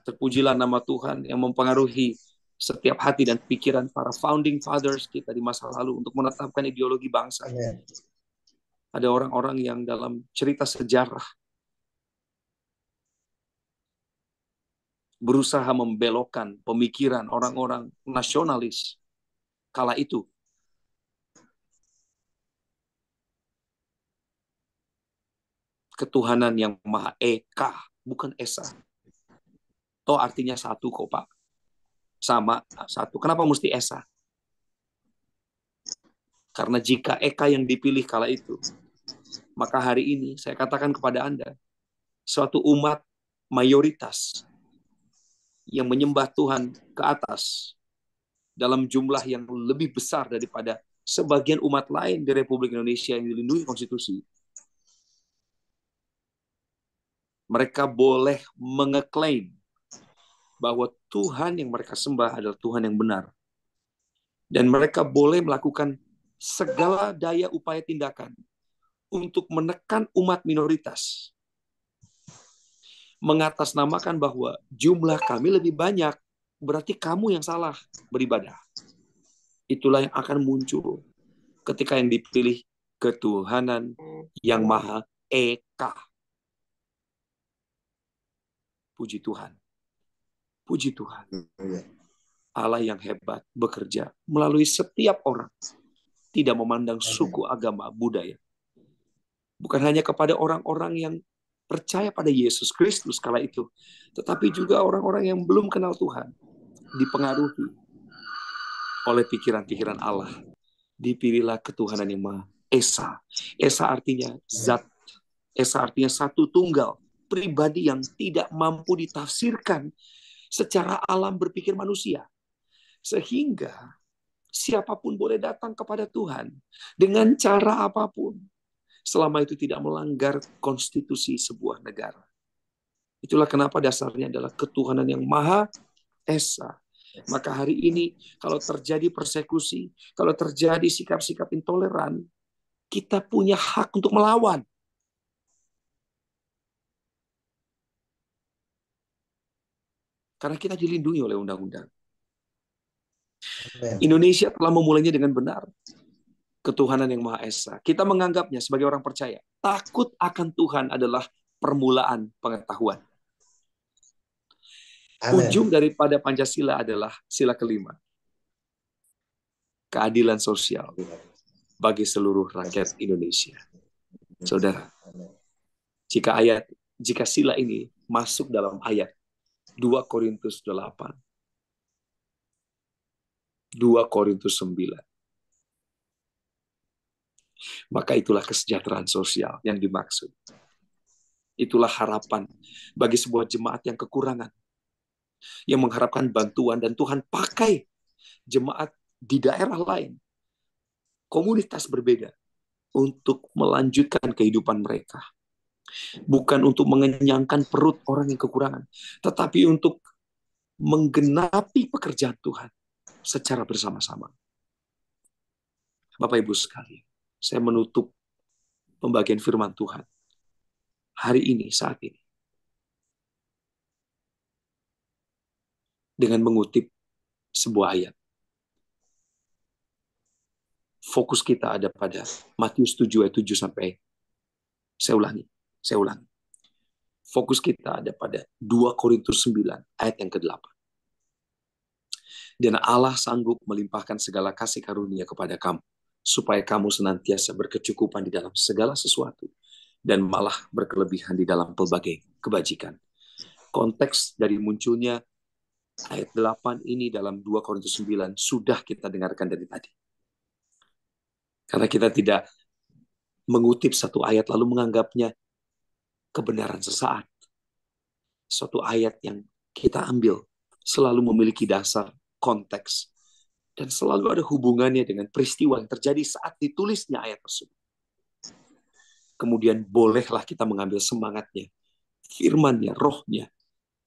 Terpujilah nama Tuhan yang mempengaruhi setiap hati dan pikiran para founding fathers kita di masa lalu untuk menetapkan ideologi bangsa. Amin. Ada orang-orang yang dalam cerita sejarah berusaha membelokkan pemikiran orang-orang nasionalis kala itu. Ketuhanan yang Maha Eka, bukan Esa. Toh artinya satu kok Pak. Sama, satu. Kenapa mesti Esa? Karena jika Eka yang dipilih kala itu, maka hari ini saya katakan kepada Anda, suatu umat mayoritas yang menyembah Tuhan ke atas dalam jumlah yang lebih besar daripada sebagian umat lain di Republik Indonesia yang dilindungi konstitusi, Mereka boleh mengeklaim bahwa Tuhan yang mereka sembah adalah Tuhan yang benar. Dan mereka boleh melakukan segala daya upaya tindakan untuk menekan umat minoritas. Mengatasnamakan bahwa jumlah kami lebih banyak, berarti kamu yang salah beribadah. Itulah yang akan muncul ketika yang dipilih ketuhanan yang Maha Eka. Puji Tuhan. Puji Tuhan. Allah yang hebat bekerja melalui setiap orang. Tidak memandang suku, agama, budaya. Bukan hanya kepada orang-orang yang percaya pada Yesus Kristus kala itu, tetapi juga orang-orang yang belum kenal Tuhan, dipengaruhi oleh pikiran-pikiran Allah. Dipilihlah ketuhanan yang Maha Esa. Esa artinya zat. Esa artinya satu tunggal, pribadi yang tidak mampu ditafsirkan secara alam berpikir manusia. Sehingga siapapun boleh datang kepada Tuhan dengan cara apapun, selama itu tidak melanggar konstitusi sebuah negara. Itulah kenapa dasarnya adalah ketuhanan yang Maha Esa. Maka hari ini kalau terjadi persekusi, kalau terjadi sikap-sikap intoleran, kita punya hak untuk melawan. Karena kita dilindungi oleh undang-undang. Indonesia telah memulainya dengan benar. Ketuhanan yang Maha Esa. Kita menganggapnya sebagai orang percaya. Takut akan Tuhan adalah permulaan pengetahuan. Amen. Ujung daripada Pancasila adalah sila kelima. Keadilan sosial bagi seluruh rakyat Indonesia. Saudara, jika sila ini masuk dalam ayat 2 Korintus 8, 2 Korintus 9, maka itulah kesejahteraan sosial yang dimaksud. Itulah harapan bagi sebuah jemaat yang kekurangan, yang mengharapkan bantuan, dan Tuhan pakai jemaat di daerah lain, komunitas berbeda, untuk melanjutkan kehidupan mereka. Bukan untuk mengenyangkan perut orang yang kekurangan, tetapi untuk menggenapi pekerjaan Tuhan secara bersama-sama. Bapak Ibu sekalian, saya menutup pembagian firman Tuhan hari ini, saat ini, dengan mengutip sebuah ayat. Fokus kita ada pada Matius 7 ayat 7 sampai, saya ulangi. Fokus kita ada pada 2 Korintus 9 ayat yang ke-8. Dan Allah sanggup melimpahkan segala kasih karunia kepada kamu, supaya kamu senantiasa berkecukupan di dalam segala sesuatu, dan malah berkelebihan di dalam pelbagai kebajikan. Konteks dari munculnya ayat 8 ini dalam 2 Korintus 9 sudah kita dengarkan dari tadi. Karena kita tidak mengutip satu ayat lalu menganggapnya kebenaran sesaat. Suatu ayat yang kita ambil selalu memiliki dasar, konteks, dan selalu ada hubungannya dengan peristiwa yang terjadi saat ditulisnya ayat tersebut. Kemudian bolehlah kita mengambil semangatnya, firmannya, rohnya,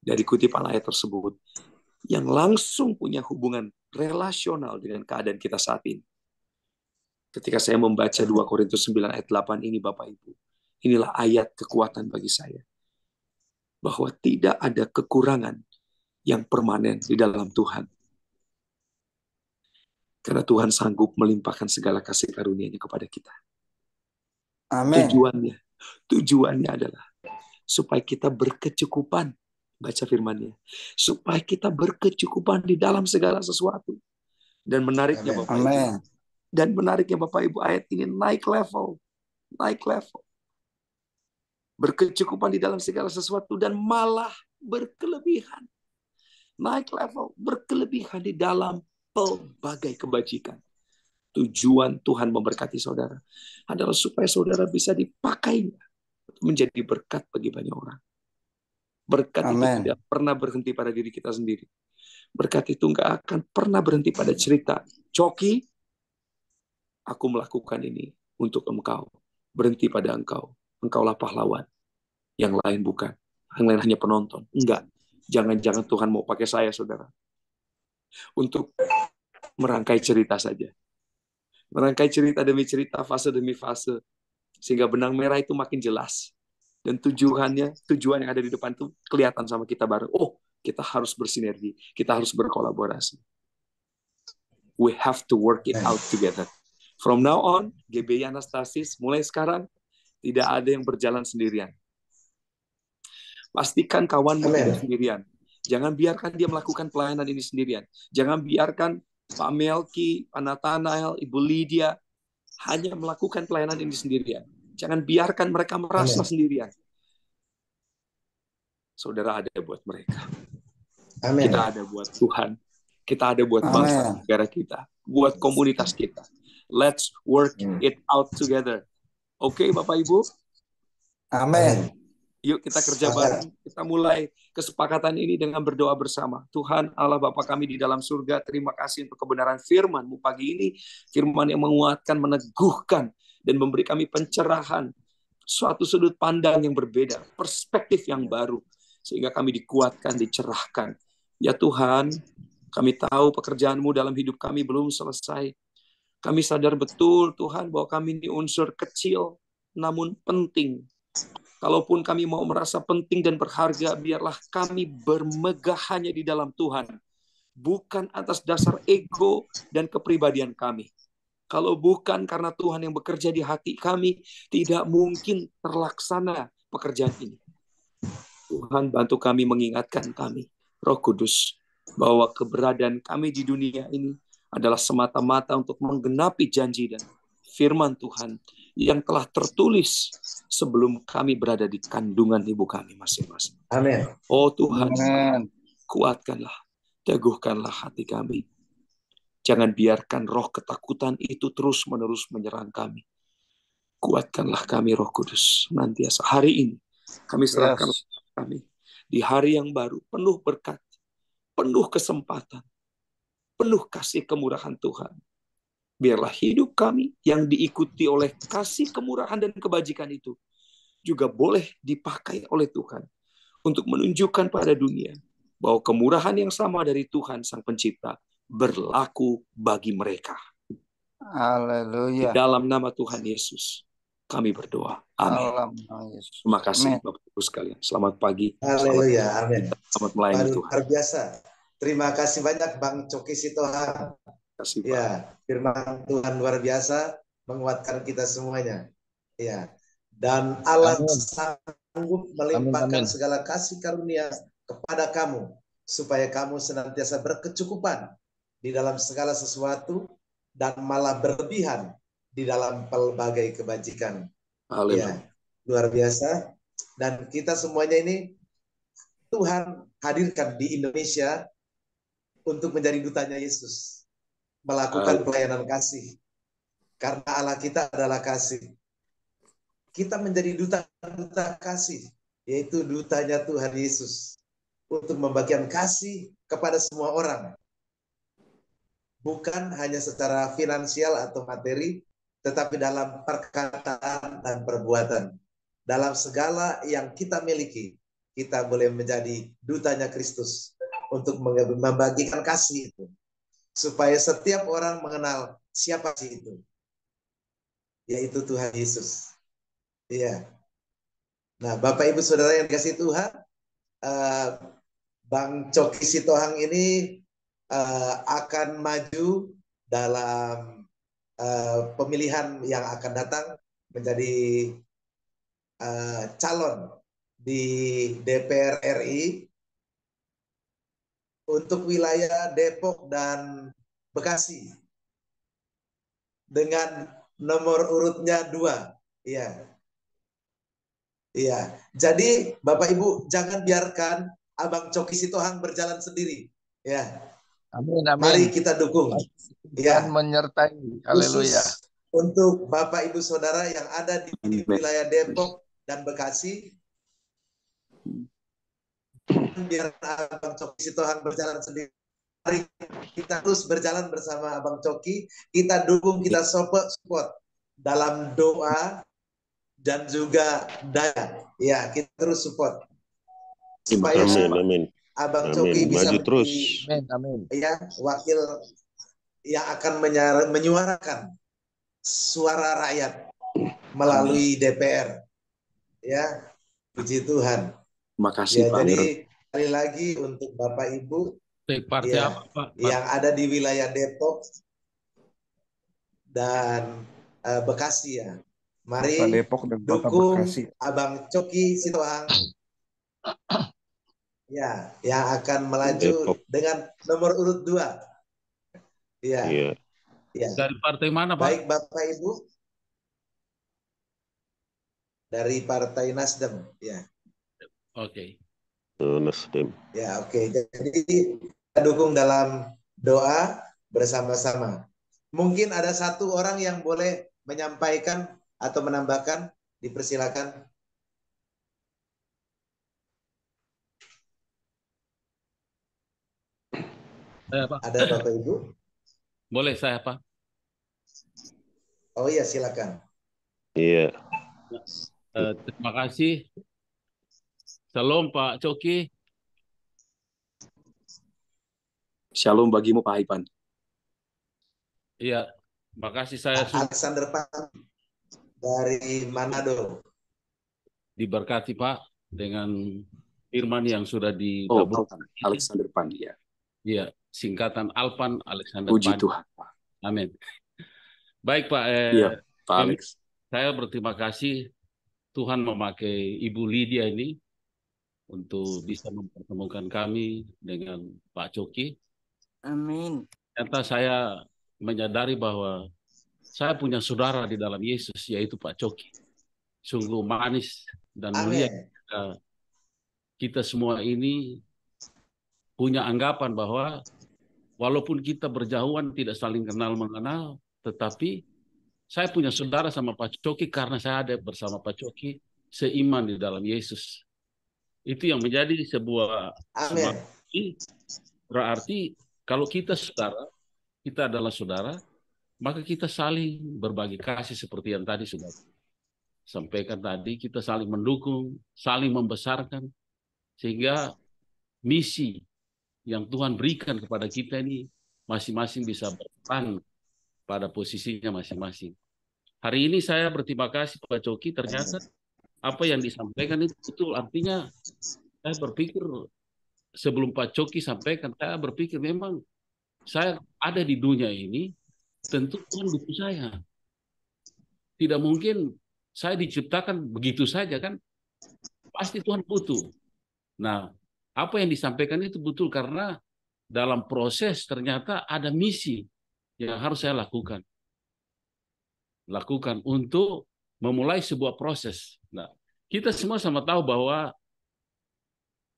dari kutipan ayat tersebut, yang langsung punya hubungan relasional dengan keadaan kita saat ini. Ketika saya membaca 2 Korintus 9 ayat 8 ini, Bapak Ibu, inilah ayat kekuatan bagi saya. Bahwa tidak ada kekurangan yang permanen di dalam Tuhan. Karena Tuhan sanggup melimpahkan segala kasih karunia-Nya kepada kita. Amen. Tujuannya adalah supaya kita berkecukupan. Baca firman-Nya. Supaya kita berkecukupan di dalam segala sesuatu. Dan menariknya Bapak Ibu. Dan menariknya Bapak Ibu, ayat ini naik level. Berkecukupan di dalam segala sesuatu dan malah berkelebihan. Naik level, berkelebihan di dalam pelbagai kebajikan. Tujuan Tuhan memberkati saudara adalah supaya saudara bisa dipakainya menjadi berkat bagi banyak orang. Berkat itu tidak pernah berhenti pada diri kita sendiri. Berkat itu nggak akan pernah berhenti pada cerita, Coki, aku melakukan ini untuk engkau. Berhenti pada engkau. Engkaulah pahlawan. Yang lain bukan. yang lain hanya penonton. Enggak. Jangan-jangan Tuhan mau pakai saya, saudara, untuk merangkai cerita saja. Merangkai cerita demi cerita, fase demi fase. Sehingga benang merah itu makin jelas. Dan tujuan yang ada di depan itu kelihatan sama kita bareng. Oh, kita harus bersinergi. Kita harus berkolaborasi. We have to work it out together. From now on, GBI Anastasis, mulai sekarang, tidak ada yang berjalan sendirian. Pastikan kawanmu tidak sendirian. Jangan biarkan dia melakukan pelayanan ini sendirian. Jangan biarkan Pak Melki, Pak Nathanael, Ibu Lydia hanya melakukan pelayanan ini sendirian. Jangan biarkan mereka merasa sendirian. Saudara ada buat mereka. Amen. Kita ada buat Tuhan. Kita ada buat bangsa negara kita. Buat komunitas kita. Let's work it out together. Oke, Bapak Ibu? Amin. Yuk kita kerja bareng. Kita mulai kesepakatan ini dengan berdoa bersama. Tuhan Allah Bapa kami di dalam surga, terima kasih untuk kebenaran firman-Mu pagi ini. Firman yang menguatkan, meneguhkan, dan memberi kami pencerahan. Suatu sudut pandang yang berbeda. Perspektif yang baru. Sehingga kami dikuatkan, dicerahkan. Ya Tuhan, kami tahu pekerjaan-Mu dalam hidup kami belum selesai. Kami sadar betul Tuhan bahwa kami ini unsur kecil, namun penting. Kalaupun kami mau merasa penting dan berharga, biarlah kami bermegah hanya di dalam Tuhan. Bukan atas dasar ego dan kepribadian kami. Kalau bukan karena Tuhan yang bekerja di hati kami, tidak mungkin terlaksana pekerjaan ini. Tuhan bantu kami, mengingatkan kami, Roh Kudus, bahwa keberadaan kami di dunia ini adalah semata-mata untuk menggenapi janji dan firman Tuhan yang telah tertulis sebelum kami berada di kandungan ibu kami masing-masing. Amin. Oh Tuhan, Amin. kuatkanlah, teguhkanlah hati kami. Jangan biarkan roh ketakutan itu terus-menerus menyerang kami. Kuatkanlah kami, Roh Kudus, senantiasa. Hari ini kami serahkan kami di hari yang baru, penuh berkat, penuh kesempatan, penuh kasih kemurahan Tuhan. Biarlah hidup kami yang diikuti oleh kasih kemurahan dan kebajikan itu juga boleh dipakai oleh Tuhan untuk menunjukkan pada dunia bahwa kemurahan yang sama dari Tuhan Sang Pencipta berlaku bagi mereka. Haleluya. Di dalam nama Tuhan Yesus kami berdoa. Amin. Terima kasih Bapak Ibu sekalian. Selamat pagi. Haleluya. Amin. Selamat melayani Tuhan. Luar biasa. Terima kasih banyak Bang Coki Sitohang. Ya, firman Tuhan luar biasa menguatkan kita semuanya. Ya. Dan Allah sanggup melimpahkan segala kasih karunia kepada kamu supaya kamu senantiasa berkecukupan di dalam segala sesuatu dan malah berlebihan di dalam pelbagai kebajikan. Ya, luar biasa. Dan kita semuanya ini Tuhan hadirkan di Indonesia untuk menjadi dutanya Yesus. Melakukan pelayanan kasih. Karena Allah kita adalah kasih. Kita menjadi duta-duta kasih. Yaitu dutanya Tuhan Yesus. Untuk membagikan kasih kepada semua orang. Bukan hanya secara finansial atau materi, tetapi dalam perkataan dan perbuatan. Dalam segala yang kita miliki, kita boleh menjadi dutanya Kristus. Untuk membagikan kasih itu. Supaya setiap orang mengenal siapa sih itu. Yaitu Tuhan Yesus. Iya. Nah, Bapak Ibu Saudara yang dikasihi Tuhan, Bang Coki Sitohang ini akan maju dalam pemilihan yang akan datang menjadi calon di DPR RI untuk wilayah Depok dan Bekasi dengan nomor urutnya 2. Iya. Iya. Jadi Bapak Ibu jangan biarkan Abang Coki Sitohang berjalan sendiri. Ya. Amin. Mari kita dukung. Ya. Menyertai. Haleluya. Untuk Bapak Ibu Saudara yang ada di wilayah Depok dan Bekasi, biar Abang Coki Sitohang berjalan sendiri. Mari kita terus berjalan bersama Abang Coki. Kita dukung, kita support dalam doa dan juga daya. Ya, kita terus support. supaya Amin. Abang Amin. Coki bisa Maju terus. Amin. ya wakil yang akan menyuarakan suara rakyat melalui DPR. Ya, puji Tuhan. Makasih, Ya, Pak. jadi sekali lagi untuk Bapak Ibu Partai ya, apa, Pak? yang ada di wilayah Depok dan Bekasi ya. Mari Depok dan Kota dukung Bekasi. Abang Coki Sitohang ya, yang akan melaju Depok. dengan nomor urut 2. Ya. Iya. Ya. Dari partai mana, Pak? Baik Bapak Ibu. Dari Partai Nasdem ya. Oke. Nasdem. Ya, oke. Jadi kita dukung dalam doa bersama-sama. Mungkin ada satu orang yang boleh menyampaikan atau menambahkan, dipersilakan. Pak. Ada Bapak Ibu? Boleh saya, Pak? Oh iya, silakan. Iya. Terima kasih. Shalom Pak Coki. Shalom bagimu Pak Ipan. Iya, makasih saya Alexander Pan dari Manado. Diberkati Pak dengan firman yang sudah digabung. Alexander Pan ya. Iya, singkatan Alpan Alexander Puji Pan. Tuhan Pak. Amin. Baik Pak. Iya, Pak Alex. Saya berterima kasih Tuhan memakai Ibu Lydia ini untuk bisa mempertemukan kami dengan Pak Coki. Amin. Ternyata saya menyadari bahwa saya punya saudara di dalam Yesus, yaitu Pak Coki. Sungguh manis dan mulia. Kita semua ini punya anggapan bahwa walaupun kita berjauhan, tidak saling kenal mengenal, tetapi saya punya saudara sama Pak Coki karena saya ada bersama Pak Coki seiman di dalam Yesus. Itu yang menjadi sebuah berarti kalau kita saudara, kita adalah saudara, maka kita saling berbagi kasih seperti yang tadi sudah sampaikan tadi, kita saling mendukung, saling membesarkan, sehingga misi yang Tuhan berikan kepada kita ini masing-masing bisa berperan pada posisinya masing-masing. Hari ini saya berterima kasih Pak Coki, ternyata apa yang disampaikan itu betul. Artinya saya berpikir sebelum Pak Coki sampaikan, saya berpikir memang saya ada di dunia ini, tentu Tuhan butuh saya. Tidak mungkin saya diciptakan begitu saja kan, pasti Tuhan butuh. Nah, apa yang disampaikan itu betul karena dalam proses ternyata ada misi yang harus saya lakukan untuk memulai sebuah proses. Nah, kita semua sama tahu bahwa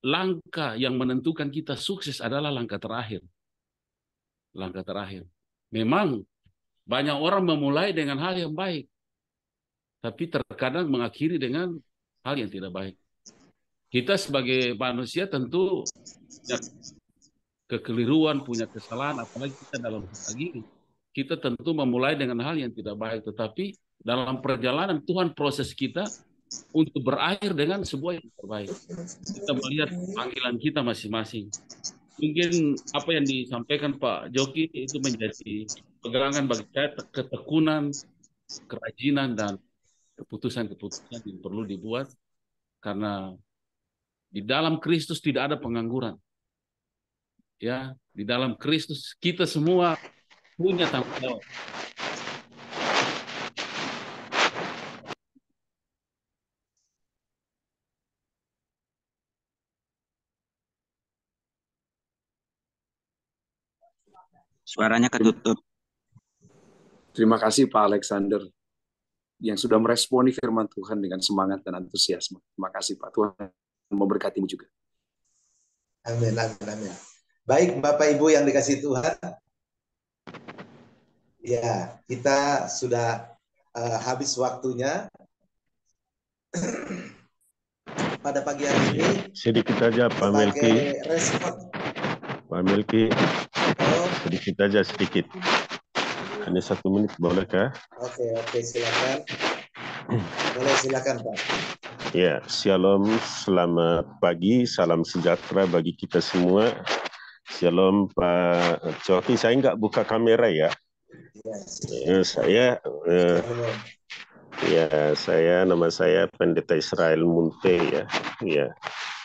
langkah yang menentukan kita sukses adalah langkah terakhir. Langkah terakhir. Memang banyak orang memulai dengan hal yang baik, tapi terkadang mengakhiri dengan hal yang tidak baik. Kita sebagai manusia tentu punya kekeliruan, punya kesalahan, apalagi kita dalam diri. Kita tentu memulai dengan hal yang tidak baik, tetapi dalam perjalanan Tuhan proses kita untuk berakhir dengan sebuah yang terbaik. Kita melihat panggilan kita masing-masing. Mungkin apa yang disampaikan Pak Joki itu menjadi pegangan bagi saya, ketekunan, kerajinan, dan keputusan-keputusan yang perlu dibuat, karena di dalam Kristus tidak ada pengangguran. Ya, di dalam Kristus kita semua punya tanggung jawab. Suaranya ketutup. Terima kasih Pak Alexander yang sudah meresponi firman Tuhan dengan semangat dan antusiasme. Terima kasih Pak, Tuhan memberkatimu juga. Amin, amin, amin. Baik Bapak Ibu yang dikasihi Tuhan, ya kita sudah habis waktunya pada pagi hari ini. Sedikit aja Pak Melki. Pak Melki, sedikit aja sedikit. Hanya 1 menit boleh kah? Oke, silakan. Boleh silakan Pak. Ya, shalom, selamat pagi, salam sejahtera bagi kita semua. Shalom Pak Coki, saya nggak buka kamera ya. Nama saya Pendeta Israel Munte ya. Ya,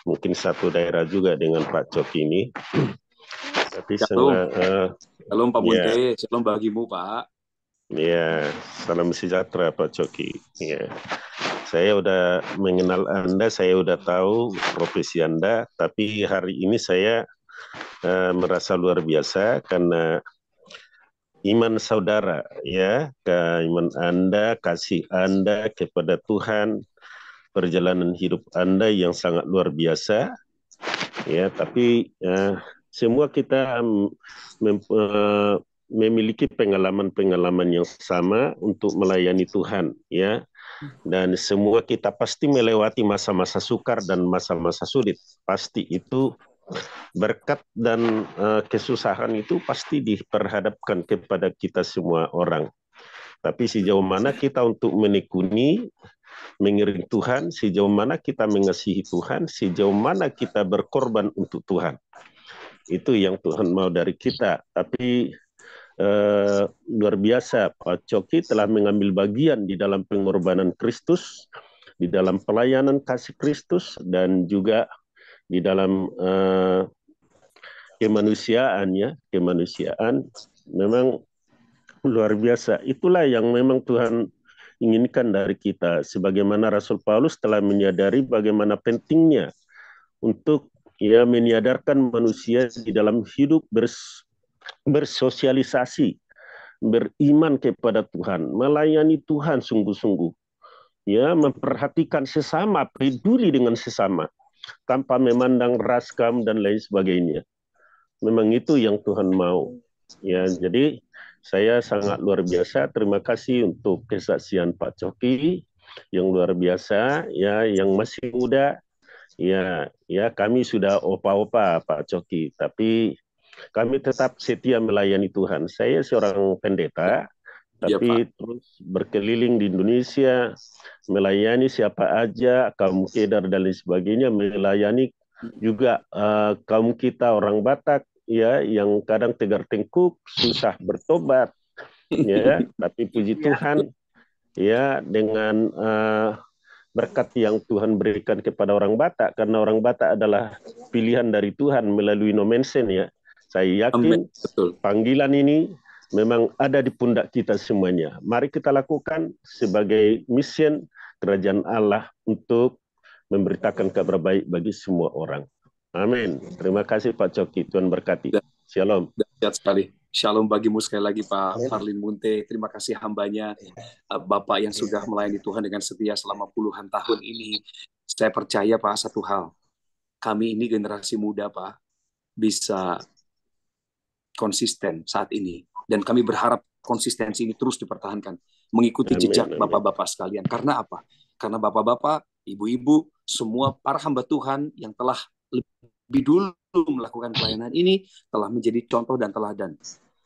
mungkin satu daerah juga dengan Pak Coki ini. Tapi Shalom Pak Munte, ya, shalom bagimu Pak. Ya, salam sejahtera Pak Coki. Ya. Saya udah mengenal Anda, saya udah tahu profesi Anda, tapi hari ini saya merasa luar biasa karena iman saudara, ya, iman Anda, kasih Anda kepada Tuhan, perjalanan hidup Anda yang sangat luar biasa, ya. Tapi semua kita memiliki pengalaman-pengalaman yang sama untuk melayani Tuhan, ya. Dan semua kita pasti melewati masa-masa sukar dan masa-masa sulit. Pasti itu berkat dan kesusahan itu pasti diperhadapkan kepada kita semua orang. Tapi sejauh mana kita untuk menekuni, mengiring Tuhan, sejauh mana kita mengasihi Tuhan, sejauh mana kita berkorban untuk Tuhan. Itu yang Tuhan mau dari kita. Tapi luar biasa, Pak Coki telah mengambil bagian di dalam pengorbanan Kristus, di dalam pelayanan kasih Kristus, dan juga di dalam kemanusiaan memang luar biasa. Itulah yang memang Tuhan inginkan dari kita, sebagaimana Rasul Paulus telah menyadari bagaimana pentingnya untuk menyadarkan manusia di dalam hidup bersosialisasi, beriman kepada Tuhan, melayani Tuhan sungguh-sungguh, memperhatikan sesama, peduli dengan sesama, tanpa memandang ras, kaum dan lain sebagainya. Memang itu yang Tuhan mau. Ya, jadi saya sangat luar biasa. Terima kasih untuk kesaksian Pak Coki yang luar biasa, ya, yang masih muda. Ya, kami sudah opa-opa Pak Coki, tapi kami tetap setia melayani Tuhan. Saya seorang pendeta, tapi terus berkeliling di Indonesia, melayani siapa aja, kaum kedar dan lain sebagainya, melayani juga kaum kita orang Batak, ya, yang kadang tegar tengkuk, susah bertobat, ya. Tapi puji Tuhan, ya, dengan berkat yang Tuhan berikan kepada orang Batak, karena orang Batak adalah pilihan dari Tuhan melalui nomensen, ya. Saya yakin panggilan ini memang ada di pundak kita semuanya. Mari kita lakukan sebagai misi kerajaan Allah untuk memberitakan kabar baik bagi semua orang. Amin. Terima kasih Pak Coki. Tuhan berkati. Shalom. Dahsyat sekali. Shalom bagimu sekali lagi Pak Parlin Munte. Terima kasih hambanya, Bapak yang sudah melayani Tuhan dengan setia selama puluhan tahun ini. Saya percaya Pak satu hal. Kami ini generasi muda Pak, bisa konsisten saat ini. Dan kami berharap konsistensi ini terus dipertahankan. Mengikuti jejak Bapak-Bapak sekalian. Karena apa? Karena Bapak-Bapak, Ibu-Ibu, semua para hamba Tuhan yang telah lebih dulu melakukan pelayanan ini telah menjadi contoh dan teladan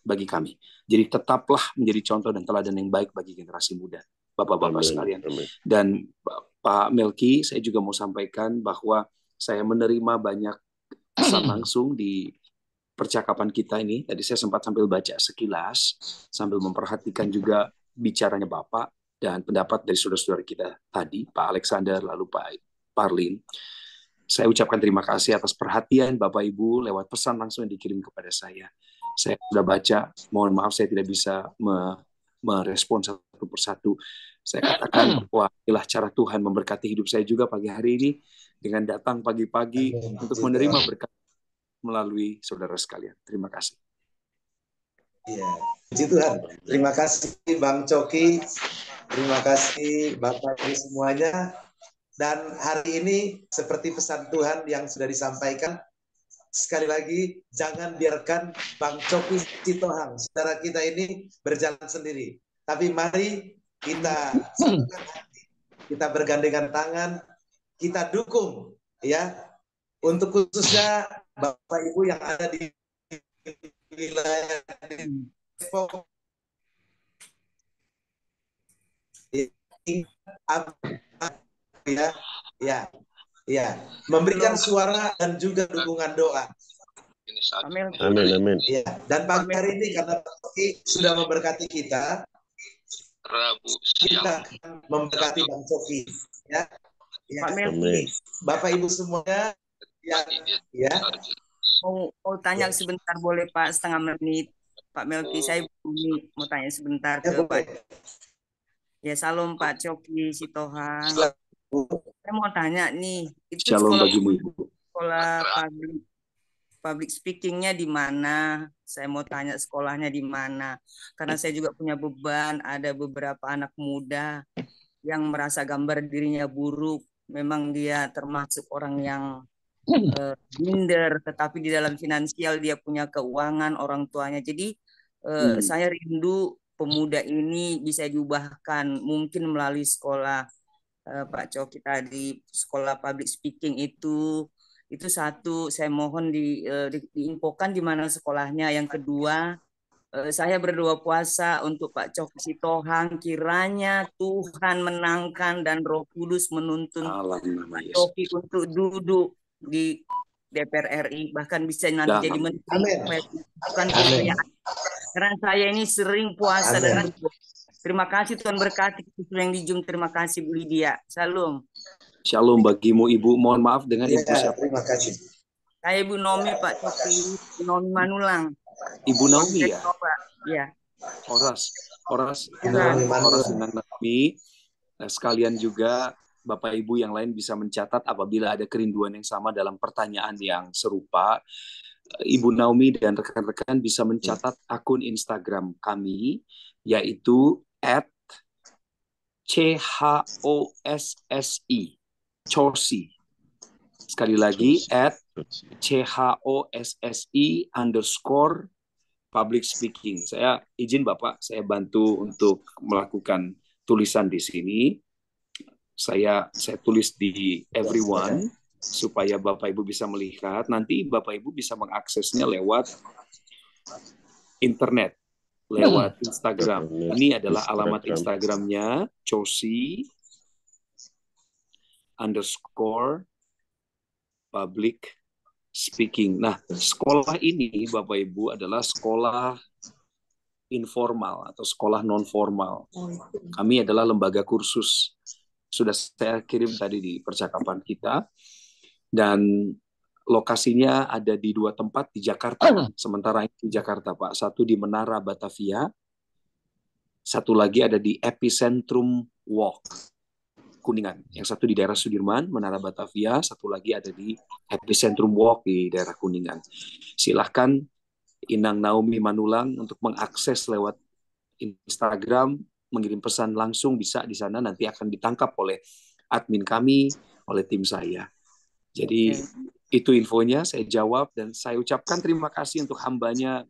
bagi kami. Jadi tetaplah menjadi contoh dan teladan yang baik bagi generasi muda, Bapak-Bapak sekalian. Dan Pak Melki, saya juga mau sampaikan bahwa saya menerima banyak pesan langsung di percakapan kita ini. Tadi saya sempat sambil baca sekilas, sambil memperhatikan juga bicaranya Bapak dan pendapat dari saudara-saudara kita tadi, Pak Alexander, lalu Pak Parlin. Saya ucapkan terima kasih atas perhatian Bapak Ibu lewat pesan langsung yang dikirim kepada saya. Saya sudah baca, mohon maaf saya tidak bisa merespon satu persatu. Saya katakan bahwa inilah cara Tuhan memberkati hidup saya juga pagi hari ini dengan datang pagi-pagi untuk menerima berkat melalui saudara sekalian. Terima kasih. Iya, puji Tuhan. Terima kasih Bang Coki. Terima kasih Bapak Ibu semuanya. Dan hari ini seperti pesan Tuhan yang sudah disampaikan, sekali lagi jangan biarkan Bang Coki Sitohang, saudara kita ini berjalan sendiri. Tapi mari kita satukan hati, kita bergandengan tangan, kita dukung, ya, untuk khususnya Bapak Ibu yang ada di wilayah Depok, ya, Ya, ya, memberikan suara dan juga dukungan doa. Amin, amin. Ya, dan pagi hari ini karena Pak Coki sudah memberkati kita, kita akan memberkati Bang Coki. Ya, ya. Amin. Bapak Ibu semuanya, ya. Mau tanya sebentar boleh Pak, setengah menit. Pak Melki, saya mau tanya sebentar ke Pak. Ya, salam Pak Coki Sitohang. Saya mau tanya nih, itu Shalom bagimu, Ibu. Sekolah public speakingnya di mana? Saya mau tanya sekolahnya di mana? Karena saya juga punya beban, ada beberapa anak muda yang merasa gambar dirinya buruk. Memang dia termasuk orang yang minder, tetapi di dalam finansial dia punya keuangan orang tuanya. Jadi saya rindu pemuda ini bisa diubahkan, mungkin melalui sekolah Pak Coki tadi, sekolah public speaking itu satu. Saya mohon diinfokan di mana sekolahnya. Yang kedua, saya berdoa puasa untuk Pak Coki Sitohang, kiranya Tuhan menangkan dan Roh Kudus menuntun Pak Coki untuk duduk di DPR RI, bahkan bisa nanti jadi menteri. Bukan kemuliaan. Karena saya ini sering puasa dan berdoa. Terima kasih, Tuhan berkati yang di Zoom. Terima kasih Bu Lydia. Salam. Shalom bagimu Ibu. Mohon maaf dengan Ibu siapa? Terima kasih. Saya Ibu Nomi Pak Coki, Nomi Manulang. Ibu Naomi ya? Iya. Horas Naomi. Sekalian juga Bapak Ibu yang lain bisa mencatat apabila ada kerinduan yang sama dalam pertanyaan yang serupa. Ibu Naomi dan rekan-rekan bisa mencatat akun Instagram kami, yaitu @CHOSSI, Chosi. Sekali lagi, @CHOSSI_public speaking. Saya izin Bapak, saya bantu untuk melakukan tulisan di sini. Saya tulis di everyone, supaya Bapak Ibu bisa melihat. Nanti Bapak Ibu bisa mengaksesnya lewat internet, lewat Instagram. Ini adalah alamat Instagramnya, Chosi_public speaking. Nah, sekolah ini Bapak Ibu adalah sekolah informal atau sekolah non formal. Kami adalah lembaga kursus. Sudah saya kirim tadi di percakapan kita. Dan lokasinya ada di 2 tempat di Jakarta. Sementara ini di Jakarta, Pak. Satu di Menara Batavia. Satu lagi ada di Epicentrum Walk, Kuningan. Yang satu di daerah Sudirman, Menara Batavia. Satu lagi ada di Epicentrum Walk di daerah Kuningan. Silahkan Inang Naomi Manulang untuk mengakses lewat Instagram, mengirim pesan langsung bisa di sana. Nanti akan ditangkap oleh admin kami, oleh tim saya. Jadi itu infonya, saya jawab dan saya ucapkan terima kasih untuk hambanya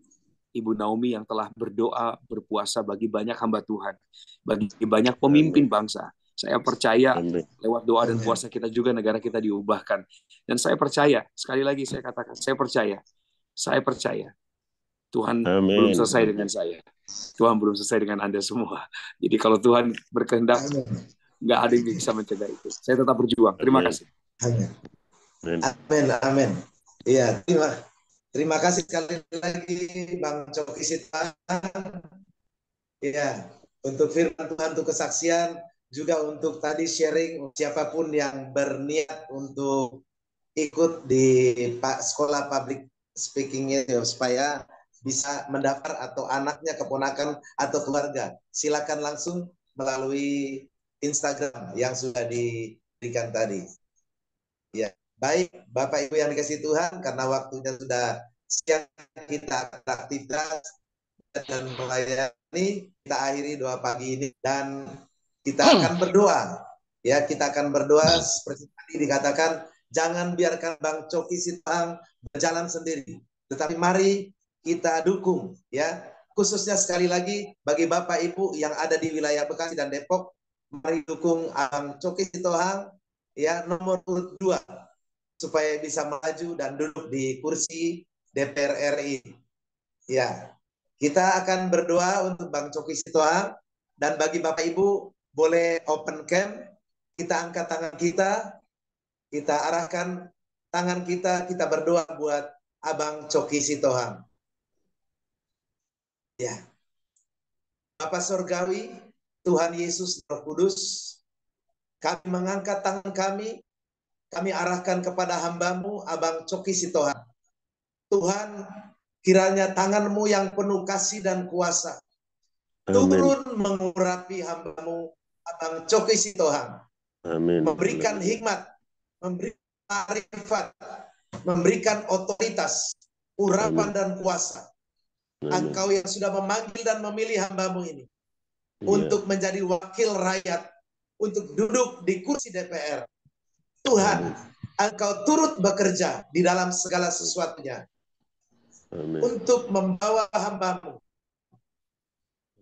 Ibu Naomi yang telah berdoa, berpuasa bagi banyak hamba Tuhan, bagi banyak pemimpin bangsa. Saya percaya lewat doa dan puasa kita juga negara kita diubahkan. Dan saya percaya, sekali lagi saya katakan, saya percaya Tuhan belum selesai dengan saya. Tuhan belum selesai dengan Anda semua. Jadi kalau Tuhan berkehendak, nggak ada yang bisa mencegah itu. Saya tetap berjuang. Terima kasih. Amin. Iya, terima kasih sekali lagi Bang Coki Sitohang. Iya, untuk firman Tuhan, untuk kesaksian, juga untuk tadi sharing siapapun yang berniat untuk ikut di sekolah public speaking supaya bisa mendaftar atau anaknya, keponakan atau keluarga. Silakan langsung melalui Instagram yang sudah diberikan tadi. Ya. Baik, Bapak Ibu yang dikasihi Tuhan, karena waktunya sudah siang, kita aktivitas dan melayani. Kita akhiri doa pagi ini dan kita akan berdoa. Ya, kita akan berdoa seperti tadi dikatakan, jangan biarkan Bang Coki Sitohang berjalan sendiri, tetapi mari kita dukung, ya. Khususnya sekali lagi bagi Bapak Ibu yang ada di wilayah Bekasi dan Depok, mari dukung Bang Coki Sitohang, ya, nomor 2. Supaya bisa maju dan duduk di kursi DPR RI. Ya, kita akan berdoa untuk Bang Coki Sitohang, dan bagi Bapak Ibu boleh open cam, kita angkat tangan kita, kita arahkan tangan kita berdoa buat Abang Coki Sitohang. Ya. Bapa Surgawi, Tuhan Yesus Roh Kudus, kami mengangkat tangan kami arahkan kepada hamba-Mu, Abang Coki Sitohang. Tuhan, kiranya tangan-Mu yang penuh kasih dan kuasa turun mengurapi hamba-Mu, Abang Coki Sitohang. Amin. Memberikan hikmat, memberikan arifat, memberikan otoritas, urapan dan kuasa. Engkau yang sudah memanggil dan memilih hamba-Mu ini untuk menjadi wakil rakyat, untuk duduk di kursi DPR. Tuhan, Engkau turut bekerja di dalam segala sesuatunya. Untuk membawa hamba-Mu,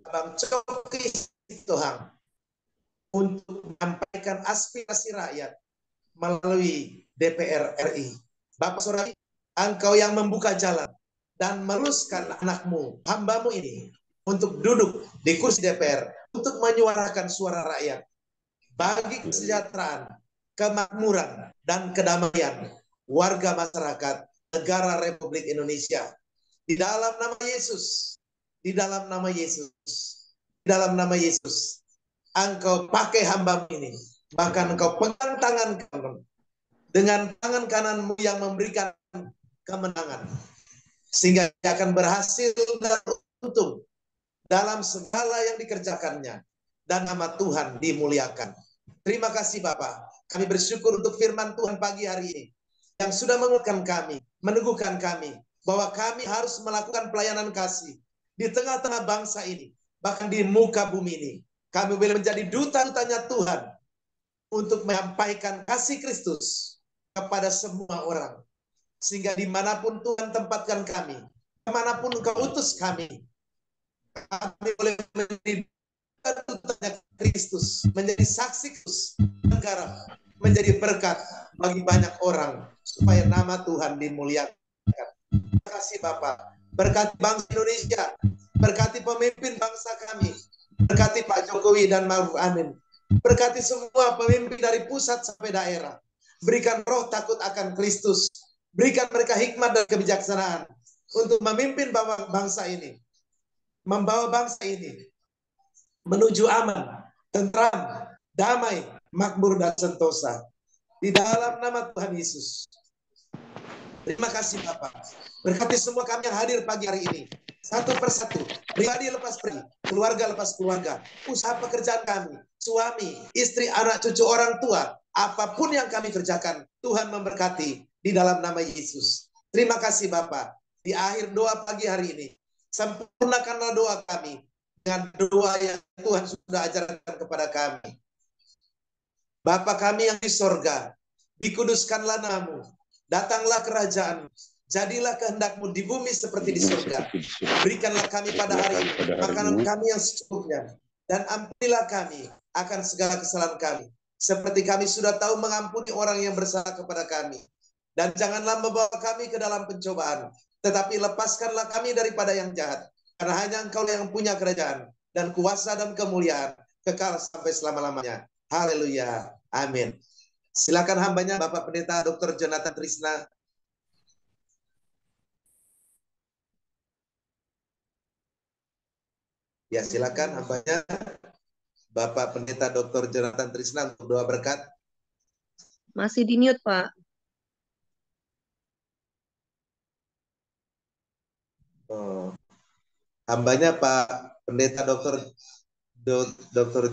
Abang Coki Sitohang, untuk menyampaikan aspirasi rakyat melalui DPR RI. Bapak Surgawi, Engkau yang membuka jalan dan meluruskan anak-Mu, hamba-Mu ini untuk duduk di kursi DPR, untuk menyuarakan suara rakyat bagi kesejahteraan, kemakmuran, dan kedamaian warga masyarakat negara Republik Indonesia. Di dalam nama Yesus, di dalam nama Yesus, di dalam nama Yesus, Engkau pakai hamba-Mu ini, bahkan Engkau pegang tangan kanan, dengan tangan kanan-Mu yang memberikan kemenangan, sehingga dia akan berhasil dan untung dalam segala yang dikerjakannya, dan nama Tuhan dimuliakan. Terima kasih Bapak. Kami bersyukur untuk firman Tuhan pagi hari ini yang sudah menguatkan kami, meneguhkan kami, bahwa kami harus melakukan pelayanan kasih di tengah-tengah bangsa ini, bahkan di muka bumi ini. Kami boleh menjadi duta-dutanya Tuhan untuk menyampaikan kasih Kristus kepada semua orang. Sehingga dimanapun Tuhan tempatkan kami, kemanapun Engkau utus kami boleh menjadi duta-dutanya Kristus, menjadi saksi Kristus negara, menjadi berkat bagi banyak orang, supaya nama Tuhan dimuliakan. Terima kasih Bapak. Berkati bangsa Indonesia, berkati pemimpin bangsa kami, berkati Pak Jokowi dan Ma'ruf Amin, berkati semua pemimpin dari pusat sampai daerah. Berikan roh takut akan Kristus, berikan mereka hikmat dan kebijaksanaan untuk memimpin bangsa ini, membawa bangsa ini menuju aman, tentram, damai, makmur, dan sentosa. Di dalam nama Tuhan Yesus. Terima kasih Bapak. Berkati semua kami yang hadir pagi hari ini, satu persatu, pribadi lepas pribadi, keluarga lepas keluarga, usaha pekerjaan kami, suami, istri, anak, cucu, orang tua, apapun yang kami kerjakan, Tuhan memberkati di dalam nama Yesus. Terima kasih Bapak. Di akhir doa pagi hari ini, sempurnakanlah doa kami dengan doa yang Tuhan sudah ajarkan kepada kami. Bapa kami yang di sorga, dikuduskanlah namamu, datanglah kerajaan, jadilah kehendak-Mu di bumi seperti di surga. Berikanlah kami pada hari ini makanan kami yang secukupnya, dan ampunilah kami akan segala kesalahan kami, seperti kami sudah tahu mengampuni orang yang bersalah kepada kami. Dan janganlah membawa kami ke dalam pencobaan, tetapi lepaskanlah kami daripada yang jahat, karena hanya Engkau yang punya kerajaan dan kuasa dan kemuliaan kekal sampai selama-lamanya. Haleluya. Amin. Silakan hambanya Bapak Pendeta Dr. Jonathan Trisna. Ya, silakan hambanya Bapak Pendeta Dr. Jonathan Trisna untuk doa berkat. Masih di mute, Pak. Oh. Hambanya Pak Pendeta Dr.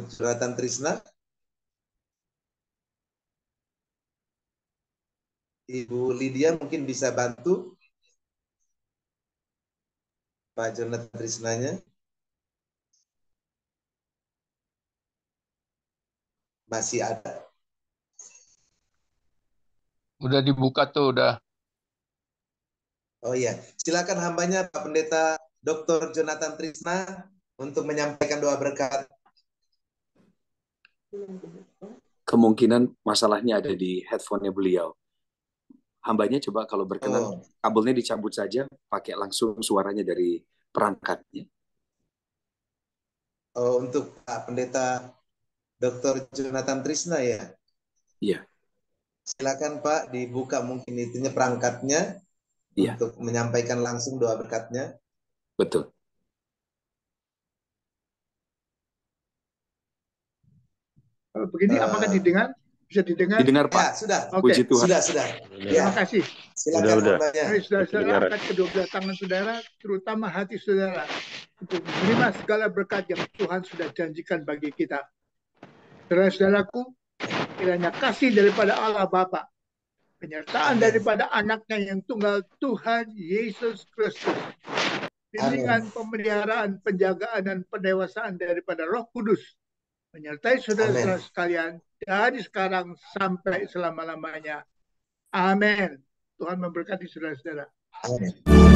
Jonathan Trisna. Ibu Lydia mungkin bisa bantu Pak Jonathan Trisnanya. Masih ada. Udah dibuka tuh, udah. Oh iya, silakan hambanya Pak Pendeta Dr. Jonathan Trisna untuk menyampaikan doa berkat. Kemungkinan masalahnya ada di headphone-nya beliau. Hambanya coba kalau berkenan, kabelnya dicabut saja, pakai langsung suaranya dari perangkatnya. Oh, untuk Pak Pendeta Dr. Jonathan Trisna ya? Iya. Silakan Pak, dibuka mungkin itunya perangkatnya untuk menyampaikan langsung doa berkatnya. Betul. Kalau begini apakah didengar? Bisa didengar? Didengar Pak. Ya, sudah. Oke. Puji Tuhan. Sudah. Terima kasih. Silakan hambanya. Mari saudara-saudara angkat kedua belah tangan saudara, terutama hati saudara, untuk menerima segala berkat yang Tuhan sudah janjikan bagi kita. Saudara-saudaraku, kiranya kasih daripada Allah Bapa, penyertaan daripada anaknya yang tunggal Tuhan Yesus Kristus, bimbingan, pemeliharaan, penjagaan, dan pendewasaan daripada Roh Kudus, menyertai saudara-saudara sekalian dari sekarang sampai selama-lamanya. Amin. Tuhan memberkati saudara-saudara. Amin.